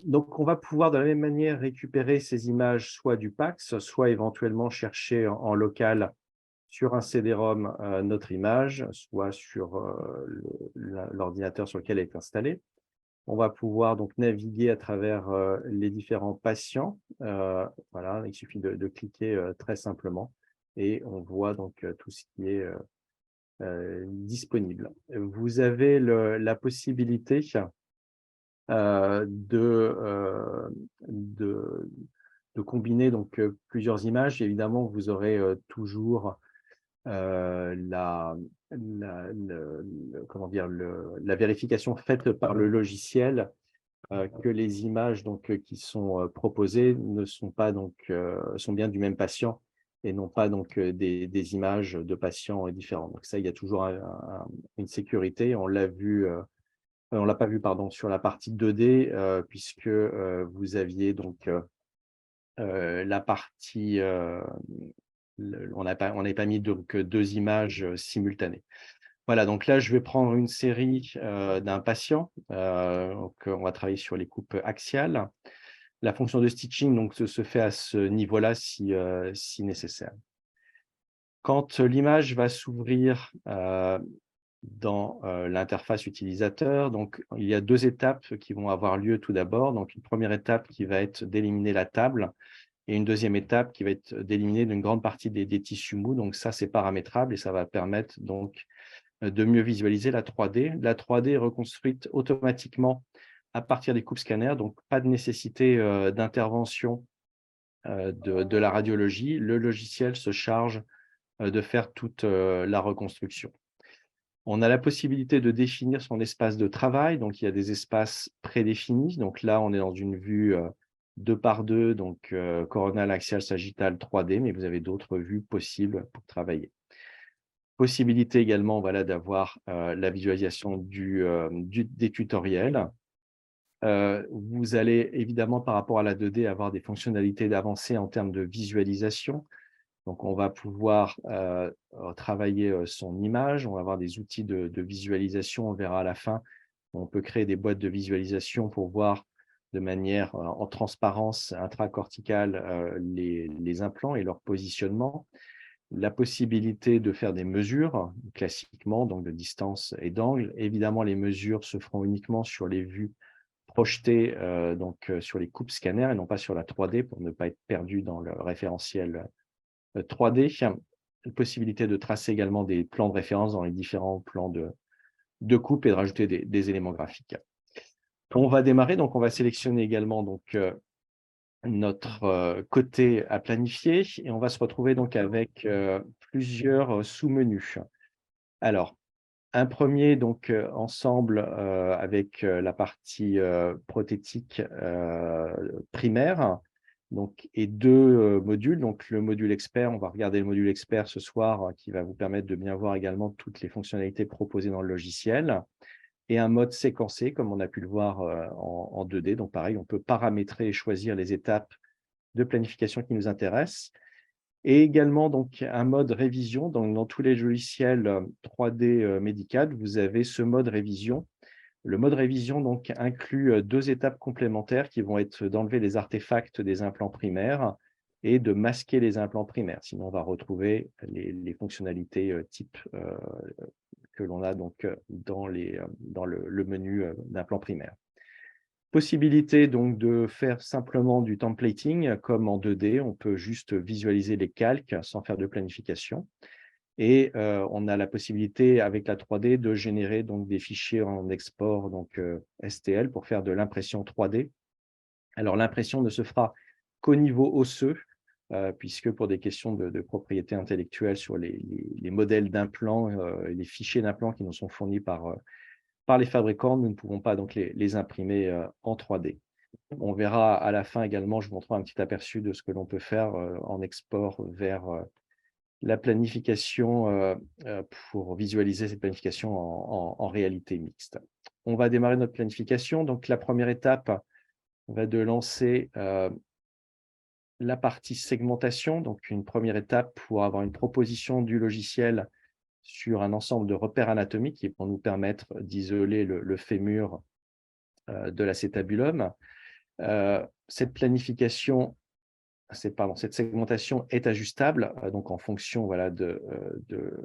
Donc on va pouvoir de la même manière récupérer ces images soit du PAX, soit éventuellement chercher en local sur un CD-ROM, notre image, soit sur, l'ordinateur sur lequel elle est installée. On va pouvoir donc naviguer à travers, les différents patients. Voilà, il suffit de cliquer, très simplement et on voit donc, tout ce qui est, disponible. Vous avez la possibilité de combiner donc plusieurs images. Évidemment, vous aurez toujours la, comment dire, la vérification faite par le logiciel que les images donc, qui sont proposées ne sont pas donc, sont bien du même patient et non pas donc des images de patients différents. Donc ça, il y a toujours une sécurité. On l'a vu, on l'a pas vu pardon sur la partie 2D puisque vous aviez donc la partie, on n'avait pas mis donc deux images simultanées. Voilà, donc là, je vais prendre une série d'un patient. Donc, on va travailler sur les coupes axiales. La fonction de stitching donc, se fait à ce niveau-là si nécessaire. Quand l'image va s'ouvrir dans l'interface utilisateur, donc, il y a deux étapes qui vont avoir lieu tout d'abord. Donc, une première étape qui va être d'éliminer la table et une deuxième étape qui va être d'éliminer une grande partie des tissus mous. Donc, ça, c'est paramétrable et ça va permettre donc de mieux visualiser la 3D. La 3D est reconstruite automatiquement à partir des coupes scanners, donc pas de nécessité d'intervention de la radiologie. Le logiciel se charge de faire toute la reconstruction. On a la possibilité de définir son espace de travail, donc il y a des espaces prédéfinis. Donc là, on est dans une vue 2 par 2, donc coronal, axial, sagittal, 3D, mais vous avez d'autres vues possibles pour travailler. Possibilité également voilà, d'avoir la visualisation des tutoriels. Vous allez évidemment, par rapport à la 2D, avoir des fonctionnalités d'avancée en termes de visualisation. Donc, on va pouvoir travailler son image, on va avoir des outils de visualisation, on verra à la fin. On peut créer des boîtes de visualisation pour voir de manière en transparence intracorticale les implants et leur positionnement. La possibilité de faire des mesures, classiquement, donc de distance et d'angle. Évidemment, les mesures se feront uniquement sur les vues projetées sur les coupes scanners et non pas sur la 3D pour ne pas être perdu dans le référentiel 3D. La possibilité de tracer également des plans de référence dans les différents plans de coupe et de rajouter des éléments graphiques. On va démarrer, donc on va sélectionner également donc, notre côté à planifier et on va se retrouver donc avec plusieurs sous-menus. Alors, un premier donc ensemble avec la partie prothétique primaire donc, et deux modules. Donc, le module expert, on va regarder le module expert ce soir qui va vous permettre de bien voir également toutes les fonctionnalités proposées dans le logiciel et un mode séquencé, comme on a pu le voir en 2D. Donc, pareil, on peut paramétrer et choisir les étapes de planification qui nous intéressent. Et également, donc, un mode révision. Donc, dans tous les logiciels 3D médical, vous avez ce mode révision. Le mode révision donc, inclut deux étapes complémentaires qui vont être d'enlever les artefacts des implants primaires et de masquer les implants primaires. Sinon, on va retrouver les fonctionnalités type que l'on a donc dans le menu d'implant primaire. Possibilité donc de faire simplement du templating comme en 2D, on peut juste visualiser les calques sans faire de planification. Et on a la possibilité avec la 3D de générer donc des fichiers en export donc STL pour faire de l'impression 3D. Alors l'impression ne se fera qu'au niveau osseux, puisque pour des questions de propriété intellectuelle sur les modèles d'implants, les fichiers d'implants qui nous sont fournis par les fabricants, nous ne pouvons pas donc les imprimer en 3D. On verra à la fin également, je vous montrerai un petit aperçu de ce que l'on peut faire en export vers la planification pour visualiser cette planification en réalité mixte. On va démarrer notre planification. Donc, la première étape va de lancer la partie segmentation. Donc, une première étape pour avoir une proposition du logiciel sur un ensemble de repères anatomiques qui vont nous permettre d'isoler le fémur de l'acétabulum. Cette planification, cette segmentation est ajustable, donc en fonction voilà, de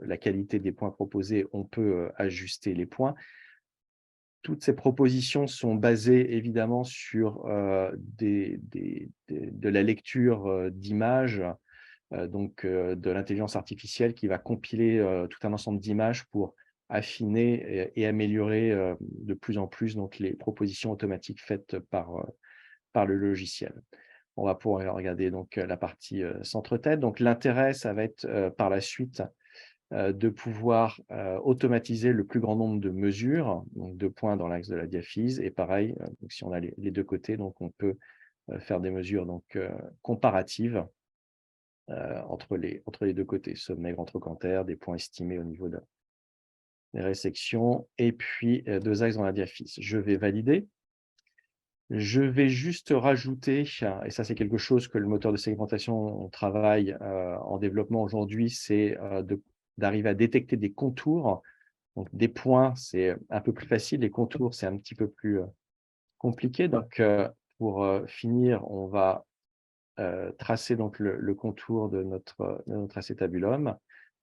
la qualité des points proposés, on peut ajuster les points. Toutes ces propositions sont basées évidemment sur de la lecture d'images, donc de l'intelligence artificielle qui va compiler tout un ensemble d'images pour affiner et améliorer de plus en plus donc, les propositions automatiques faites par le logiciel. On va pouvoir regarder donc la partie centre-tête. Donc l'intérêt, ça va être par la suite de pouvoir automatiser le plus grand nombre de mesures, donc 2 points dans l'axe de la diaphyse. Et pareil, donc si on a les 2 côtés, donc on peut faire des mesures donc, comparatives entre les 2 côtés, somme maigre entre canthères, des points estimés au niveau des résections, et puis 2 axes dans la diaphyse. Je vais valider. Je vais juste rajouter, et ça c'est quelque chose que le moteur de segmentation on travaille en développement aujourd'hui, c'est d'arriver à détecter des contours. Donc des points, c'est un peu plus facile, les contours, c'est un petit peu plus compliqué. Donc pour finir, on va tracer donc le contour de notre acétabulum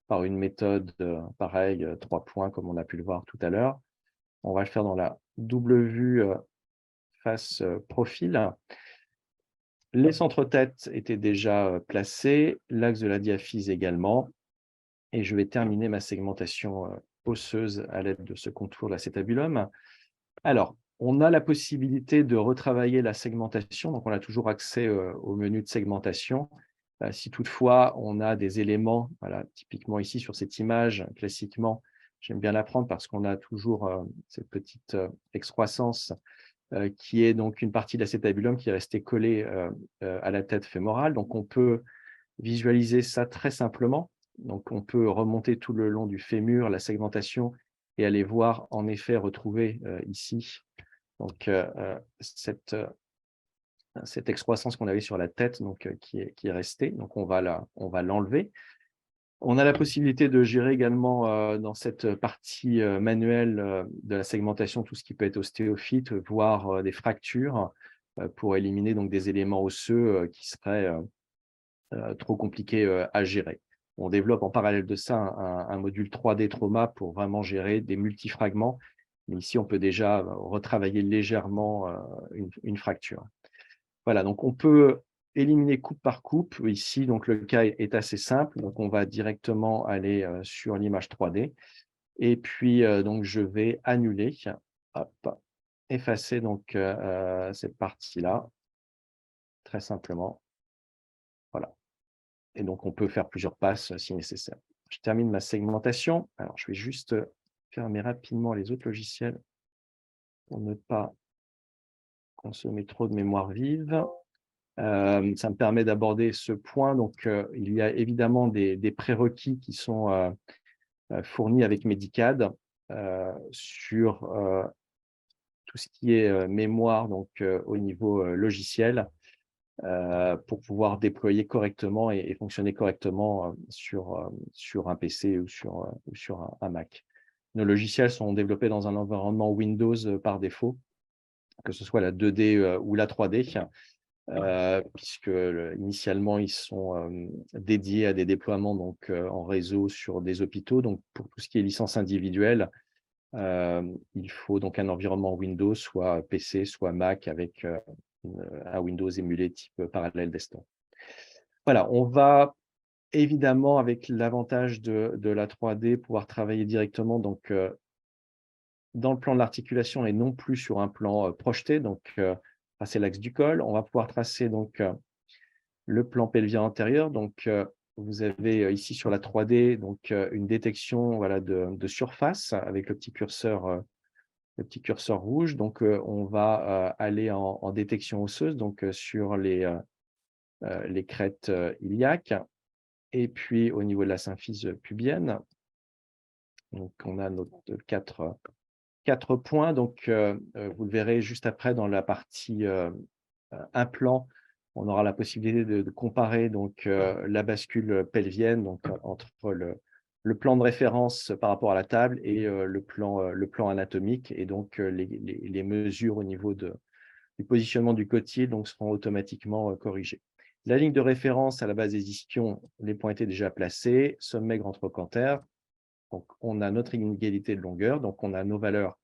par une méthode pareille, 3 points comme on a pu le voir tout à l'heure. On va le faire dans la double vue face profil. Les centres-têtes étaient déjà placés, l'axe de la diaphyse également, et je vais terminer ma segmentation osseuse à l'aide de ce contour de l'acétabulum. Alors, on a la possibilité de retravailler la segmentation, donc on a toujours accès au menu de segmentation. Si toutefois on a des éléments, voilà, typiquement ici sur cette image, classiquement, j'aime bien la prendre parce qu'on a toujours cette petite excroissance qui est donc une partie de l'acétabulum qui est restée collée à la tête fémorale. Donc on peut visualiser ça très simplement. Donc on peut remonter tout le long du fémur, la segmentation, et aller voir en effet retrouver ici donc, cette excroissance qu'on avait sur la tête donc, qui est restée. Donc on va l'enlever. On a la possibilité de gérer également dans cette partie manuelle de la segmentation tout ce qui peut être ostéophyte, voire des fractures pour éliminer donc, des éléments osseux qui seraient trop compliqués à gérer. On développe en parallèle de ça un module 3D trauma pour vraiment gérer des multifragments. Mais ici, on peut déjà retravailler légèrement une fracture. Voilà, donc on peut éliminer coupe par coupe. Ici, donc le cas est assez simple. Donc on va directement aller sur l'image 3D. Et puis, donc je vais annuler, hop, effacer donc cette partie-là, très simplement. Voilà. Et donc on peut faire plusieurs passes si nécessaire. Je termine ma segmentation. Alors je vais juste fermer rapidement les autres logiciels pour ne pas consommer trop de mémoire vive. Ça me permet d'aborder ce point. Donc, il y a évidemment des prérequis qui sont fournis avec Medicad sur tout ce qui est mémoire donc, au niveau logiciel pour pouvoir déployer correctement et fonctionner correctement sur un PC ou sur un Mac. Nos logiciels sont développés dans un environnement Windows par défaut, que ce soit la 2D ou la 3D. Puisque initialement, ils sont dédiés à des déploiements donc, en réseau sur des hôpitaux. Donc, pour tout ce qui est licence individuelle, il faut donc un environnement Windows, soit PC, soit Mac, avec un Windows émulé type parallèle desktop. Voilà, on va évidemment, avec l'avantage de la 3D, pouvoir travailler directement donc, dans le plan de l'articulation et non plus sur un plan projeté. Donc, tracer l'axe du col. On va pouvoir tracer donc le plan pelvien antérieur. Donc, vous avez ici sur la 3D donc, une détection voilà, de surface avec le petit curseur rouge. Donc, on va aller en détection osseuse donc, sur les crêtes iliaques et puis au niveau de la symphyse pubienne. Donc, on a nos quatre points. Donc, vous le verrez juste après dans la partie implant. On aura la possibilité de comparer donc, la bascule pelvienne donc, entre le plan de référence par rapport à la table et le plan anatomique. Et donc, les mesures au niveau du positionnement du côtier donc, seront automatiquement corrigées. La ligne de référence à la base des ischions, les points étaient déjà placés. Somme maigre entre canthères. Donc, on a notre inégalité de longueur. Donc, on a nos valeurs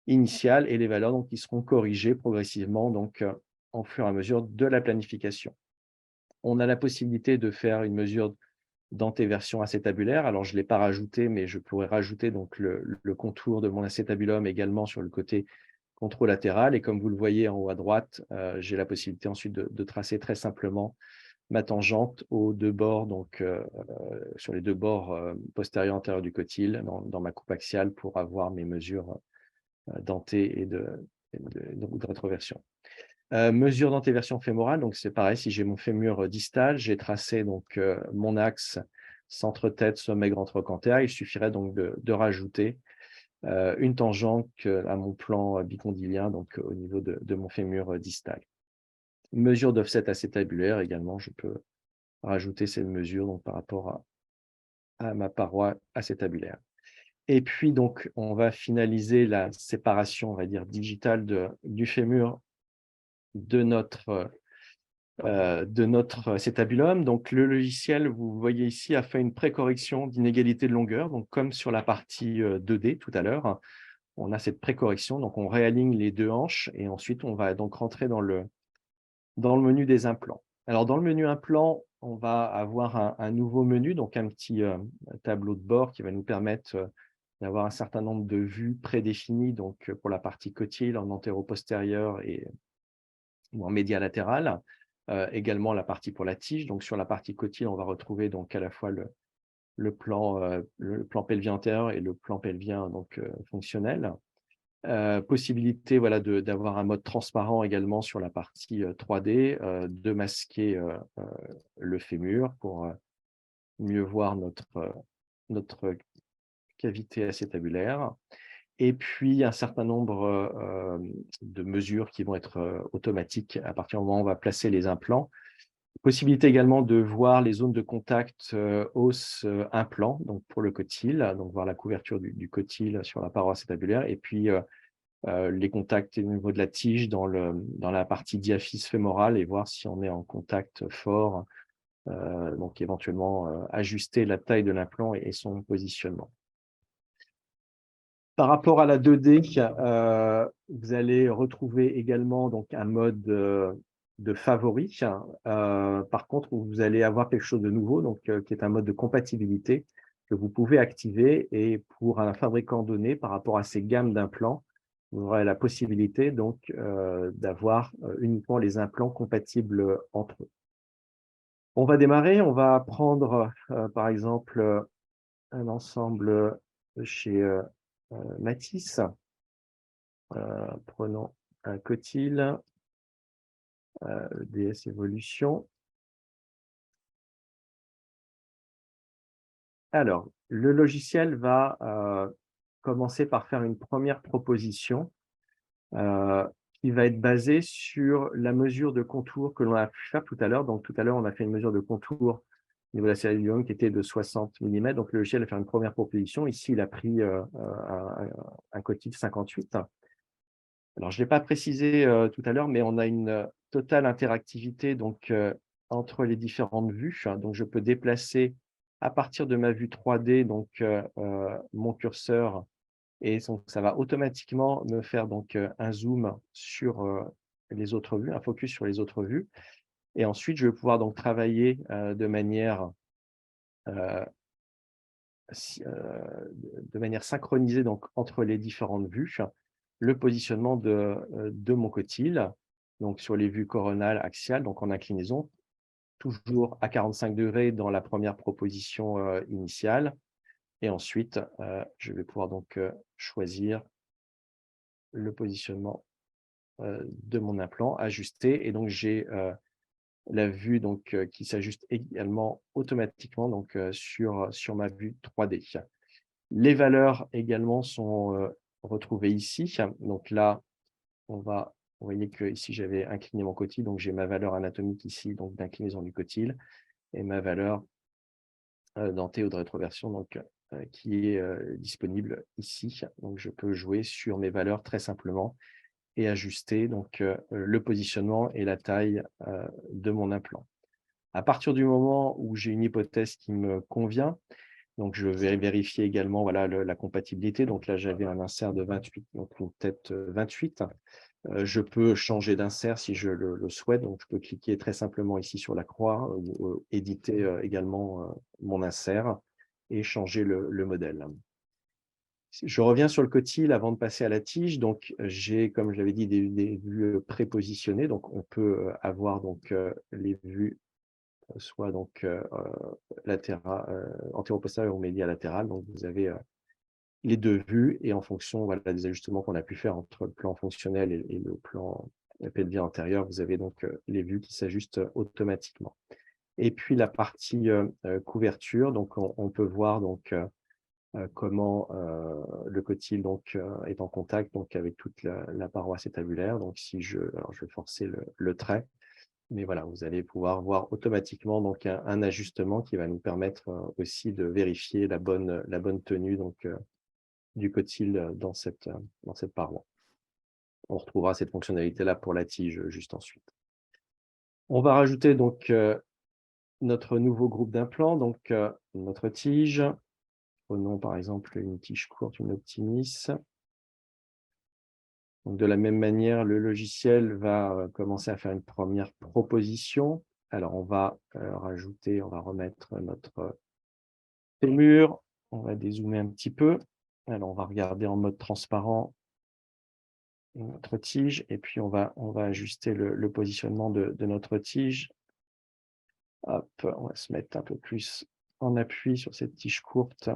initiales et les valeurs donc, qui seront corrigées progressivement donc, au fur et à mesure de la planification. On a la possibilité de faire une mesure d'antéversion acétabulaire. Alors, je ne l'ai pas rajouté, mais je pourrais rajouter donc le contour de mon acétabulum également sur le côté controlatéral. Et comme vous le voyez en haut à droite, j'ai la possibilité ensuite de tracer très simplement ma tangente aux deux bords, donc sur les deux bords postérieurs antérieurs du cotyle, dans ma coupe axiale pour avoir mes mesures dentées donc de rétroversion. Mesure d'antéversion fémorale, donc c'est pareil, si j'ai mon fémur distal, j'ai tracé donc mon axe centre-tête, sommet grand trochantéa. Il suffirait donc de rajouter une tangente à mon plan bicondylien, donc au niveau de mon fémur distal. Mesure d'offset acétabulaire également, je peux rajouter cette mesure donc, par rapport à ma paroi acétabulaire. Et puis donc, on va finaliser la séparation, on va dire, digitale du fémur de notre acétabulum. Donc, le logiciel, vous voyez ici, a fait une précorrection d'inégalité de longueur. Donc, comme sur la partie 2D tout à l'heure, on a cette précorrection. Donc, on réaligne les deux hanches et ensuite, on va donc rentrer dans le menu des implants. Alors, dans le menu implant, on va avoir un nouveau menu, donc un petit tableau de bord qui va nous permettre d'avoir un certain nombre de vues prédéfinies, donc pour la partie cotyle, en antéro-postérieur ou en média latéral. Également la partie pour la tige. Donc, sur la partie cotyle, on va retrouver donc à la fois le plan pelvien antérieur et le plan pelvien donc, fonctionnel. Possibilité voilà, d'avoir un mode transparent également sur la partie 3D, de masquer le fémur pour mieux voir notre cavité acétabulaire. Et puis, un certain nombre de mesures qui vont être automatiques à partir du moment où on va placer les implants. Possibilité également de voir les zones de contact os-implant, donc pour le cotyle, donc voir la couverture du cotyle sur la paroi acétabulaire, et puis les contacts au niveau de la tige dans la partie diaphyse fémorale et voir si on est en contact fort, donc éventuellement ajuster la taille de l'implant et son positionnement. Par rapport à la 2D, vous allez retrouver également donc, un mode de favori. Par contre, vous allez avoir quelque chose de nouveau, donc, qui est un mode de compatibilité que vous pouvez activer. Et pour un fabricant donné, par rapport à ces gammes d'implants, vous aurez la possibilité donc d'avoir uniquement les implants compatibles entre eux. On va démarrer, on va prendre par exemple un ensemble chez Matisse. Prenons un cotyle, DS Evolution. Alors, le logiciel va commencer par faire une première proposition qui va être basée sur la mesure de contour que l'on a pu faire tout à l'heure. Donc, tout à l'heure, on a fait une mesure de contour au niveau de la cellule qui était de 60 mm. Donc, le logiciel va faire une première proposition. Ici, il a pris un cotyle 58. Alors, je ne l'ai pas précisé tout à l'heure, mais on a une totale interactivité donc, entre les différentes vues. Donc, je peux déplacer à partir de ma vue 3D donc, mon curseur et donc, ça va automatiquement me faire donc, un zoom sur les autres vues, un focus sur les autres vues. Et ensuite, je vais pouvoir donc travailler de manière synchronisée donc, entre les différentes vues, le positionnement de mon cotyle, donc sur les vues coronales axiales, donc en inclinaison, toujours à 45 degrés dans la première proposition initiale. Et ensuite, je vais pouvoir donc choisir le positionnement de mon implant, ajusté. Et donc, j'ai la vue donc, qui s'ajuste également automatiquement donc, sur ma vue 3D. Les valeurs également sont retrouvées ici. Donc là, vous voyez que ici j'avais incliné mon cotyle, donc j'ai ma valeur anatomique ici donc d'inclinaison du cotyle et ma valeur dentée ou de rétroversion donc, qui est disponible ici. Donc je peux jouer sur mes valeurs très simplement et ajuster donc, le positionnement et la taille de mon implant. À partir du moment où j'ai une hypothèse qui me convient, donc je vais vérifier également voilà, la compatibilité. Donc là, j'avais un insert de 28, donc une tête 28. Je peux changer d'insert si je le souhaite, donc je peux cliquer très simplement ici sur la croix ou éditer également mon insert et changer le modèle. Je reviens sur le cotil avant de passer à la tige. Donc, j'ai, comme je l'avais dit, des vues prépositionnées. Donc, on peut avoir donc, les vues soit donc antéro-postérieure ou médias latérales. Donc, vous avez les deux vues et en fonction voilà, des ajustements qu'on a pu faire entre le plan fonctionnel et le plan PLV antérieur, vous avez donc les vues qui s'ajustent automatiquement. Et puis la partie couverture, donc on peut voir donc comment le cotil donc est en contact donc avec toute la paroi acétabulaire. Donc si alors je vais forcer le trait, mais voilà, vous allez pouvoir voir automatiquement donc un ajustement qui va nous permettre aussi de vérifier la bonne tenue donc du cotil dans cette paroi. On retrouvera cette fonctionnalité-là pour la tige juste ensuite. On va rajouter donc notre nouveau groupe d'implants, donc notre tige. Prenons par exemple une tige courte, une Optimis. Donc, de la même manière, le logiciel va commencer à faire une première proposition. Alors, on va on va remettre notre fémur. On va dézoomer un petit peu. Alors, on va regarder en mode transparent notre tige et puis on va ajuster le positionnement de notre tige. Hop, on va se mettre un peu plus en appui sur cette tige courte,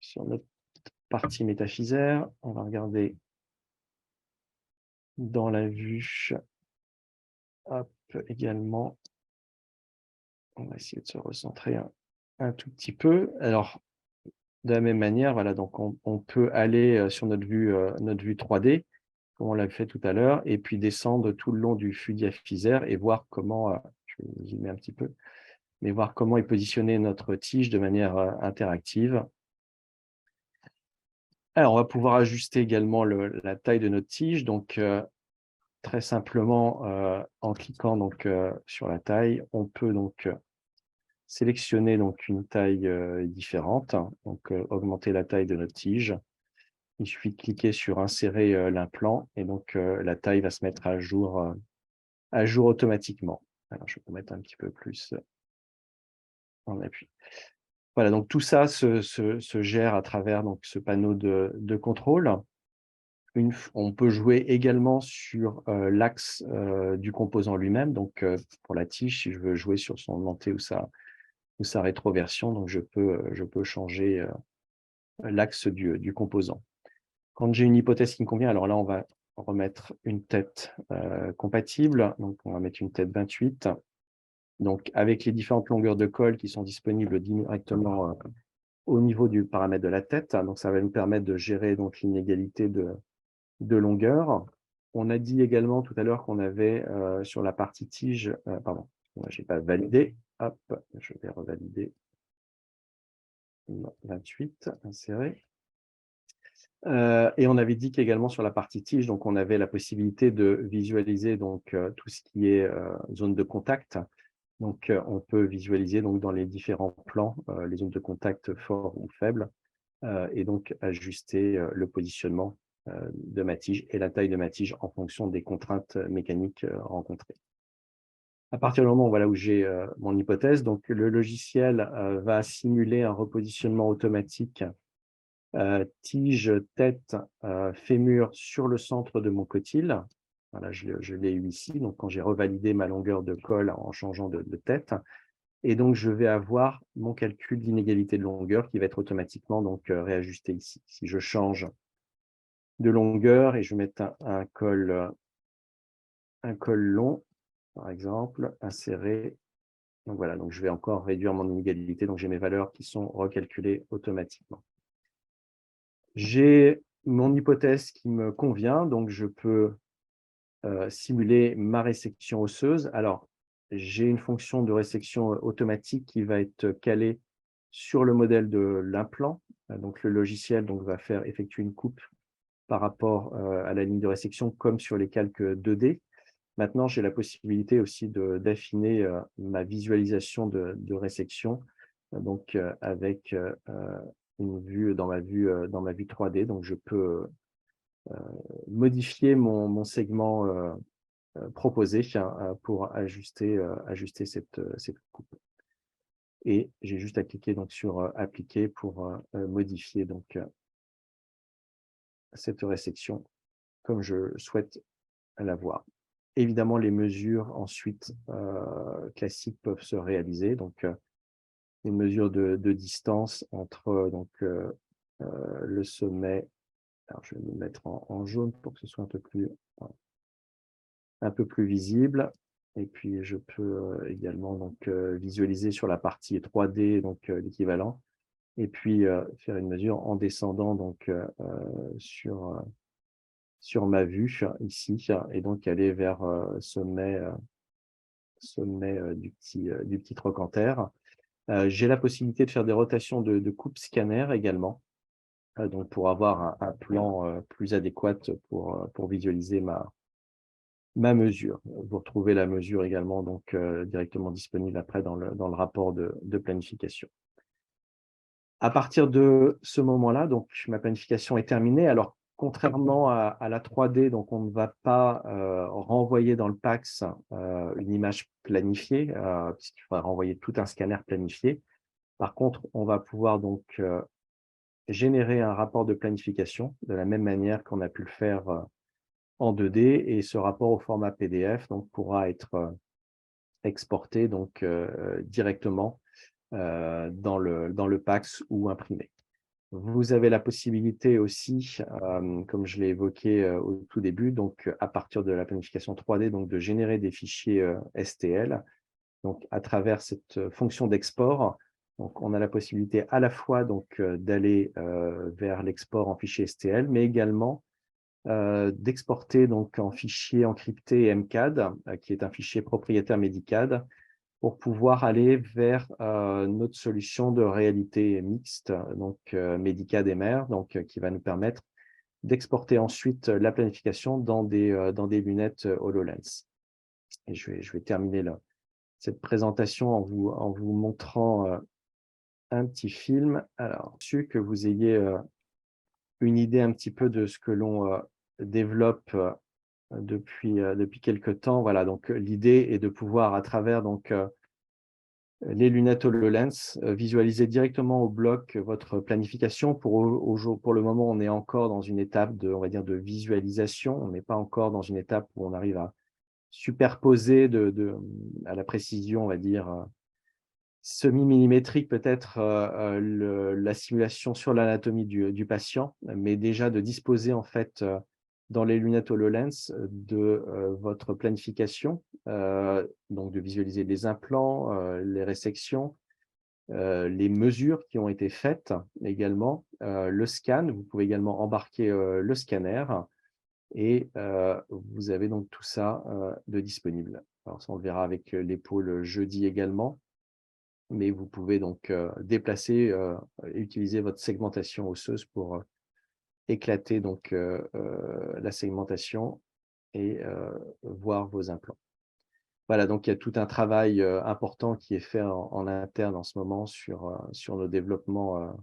sur notre partie métaphysaire. On va regarder dans la vue, hop, également. On va essayer de se recentrer un tout petit peu. Alors, de la même manière, voilà, donc on peut aller sur notre vue 3D, comme on l'a fait tout à l'heure, et puis descendre tout le long du flux diaphysaire et voir comment, je vais zoomer un petit peu, mais voir comment est positionnée notre tige de manière interactive. Alors, on va pouvoir ajuster également la taille de notre tige, donc très simplement en cliquant donc, sur la taille, on peut donc sélectionner donc, une taille différente, donc augmenter la taille de notre tige. Il suffit de cliquer sur insérer l'implant et donc la taille va se mettre à jour automatiquement. Alors, je vais mettre un petit peu plus en appui. Voilà, donc tout ça se gère à travers donc, ce panneau de contrôle. On peut jouer également sur l'axe du composant lui-même. Donc, pour la tige, si je veux jouer sur son montée ou sa rétroversion, donc je peux changer l'axe du composant. Quand j'ai une hypothèse qui me convient, alors là, on va remettre une tête compatible. Donc, on va mettre une tête 28. Donc, avec les différentes longueurs de colle qui sont disponibles directement au niveau du paramètre de la tête. Donc, ça va nous permettre de gérer donc l'inégalité de longueur. On a dit également tout à l'heure qu'on avait sur la partie tige, pardon, je n'ai pas validé. Hop, je vais revalider. 28, inséré. Et on avait dit qu'également sur la partie tige, donc on avait la possibilité de visualiser donc, tout ce qui est zone de contact. Donc, on peut visualiser donc, dans les différents plans les zones de contact forts ou faibles et donc ajuster le positionnement de ma tige et la taille de ma tige en fonction des contraintes mécaniques rencontrées. À partir du moment voilà, où j'ai mon hypothèse, donc le logiciel va simuler un repositionnement automatique tige, tête, fémur sur le centre de mon cotyle. Voilà, je l'ai eu ici, donc quand j'ai revalidé ma longueur de colle en changeant de tête. Et donc, je vais avoir mon calcul d'inégalité de longueur qui va être automatiquement donc, réajusté ici. Si je change de longueur et je vais mettre un col long, par exemple, inséré. Donc voilà, donc je vais encore réduire mon inégalité. Donc, j'ai mes valeurs qui sont recalculées automatiquement. J'ai mon hypothèse qui me convient, donc je peux simuler ma résection osseuse. Alors, j'ai une fonction de résection automatique qui va être calée sur le modèle de l'implant. Donc, le logiciel donc, va effectuer une coupe par rapport à la ligne de résection, comme sur les calques 2D. Maintenant, j'ai la possibilité aussi d'affiner ma visualisation de résection donc, avec une vue dans ma vue 3D. Donc, je peux modifier mon segment proposé pour ajuster cette coupe. Et j'ai juste à cliquer donc sur appliquer pour modifier donc cette résection comme je souhaite la voir. Évidemment, les mesures ensuite classiques peuvent se réaliser. Donc, une mesure de distance entre le sommet. Alors, je vais me mettre en jaune pour que ce soit un peu plus visible. Et puis, je peux également donc, visualiser sur la partie 3D donc l'équivalent. Et puis, faire une mesure en descendant donc, sur ma vue ici, et donc aller vers sommet du petit trochanter. J'ai la possibilité de faire des rotations de coupe scanner également, donc pour avoir un plan plus adéquat pour visualiser ma mesure. Vous retrouvez la mesure également donc directement disponible après dans le rapport de planification. À partir de ce moment-là, donc ma planification est terminée. Alors, contrairement à la 3D, donc on ne va pas renvoyer dans le PAX une image planifiée, puisqu'il faudra renvoyer tout un scanner planifié. Par contre, on va pouvoir donc générer un rapport de planification de la même manière qu'on a pu le faire en 2D, et ce rapport au format PDF donc, pourra être exporté donc, directement dans le PAX ou imprimé. Vous avez la possibilité aussi, comme je l'ai évoqué au tout début, donc à partir de la planification 3D, donc de générer des fichiers STL. Donc à travers cette fonction d'export, donc on a la possibilité à la fois donc d'aller vers l'export en fichier STL, mais également d'exporter donc en fichier encrypté MCAD, qui est un fichier propriétaire Medicad, pour pouvoir aller vers notre solution de réalité mixte, donc Medicad MR, donc qui va nous permettre d'exporter ensuite la planification dans des lunettes HoloLens. Et je vais terminer cette présentation en vous montrant un petit film. Alors, que vous ayez une idée un petit peu de ce que l'on développe depuis quelques temps. Voilà, donc l'idée est de pouvoir, à travers donc les lunettes HoloLens, visualiser directement au bloc votre planification. Pour le moment, on est encore dans une étape on va dire, de visualisation. On n'est pas encore dans une étape où on arrive à superposer à la précision, on va dire, semi-millimétrique peut-être, la simulation sur l'anatomie du patient, mais déjà de disposer en fait dans les lunettes HoloLens de votre planification, donc de visualiser les implants, les résections, les mesures qui ont été faites également, le scan. Vous pouvez également embarquer le scanner, et vous avez donc tout ça de disponible. Alors ça, on le verra avec l'épaule jeudi également, mais vous pouvez donc déplacer et utiliser votre segmentation osseuse pour éclater donc la segmentation et voir vos implants. Voilà, donc il y a tout un travail important qui est fait en interne en ce moment sur nos développements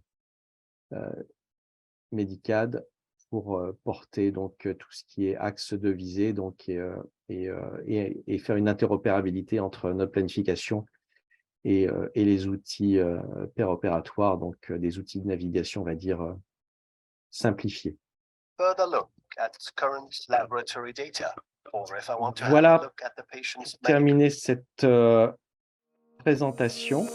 Medicad pour porter donc tout ce qui est axe de visée, donc et faire une interopérabilité entre notre planification et les outils péropératoires, donc des outils de navigation, on va dire, simplifiés. Voilà, terminer cette présentation.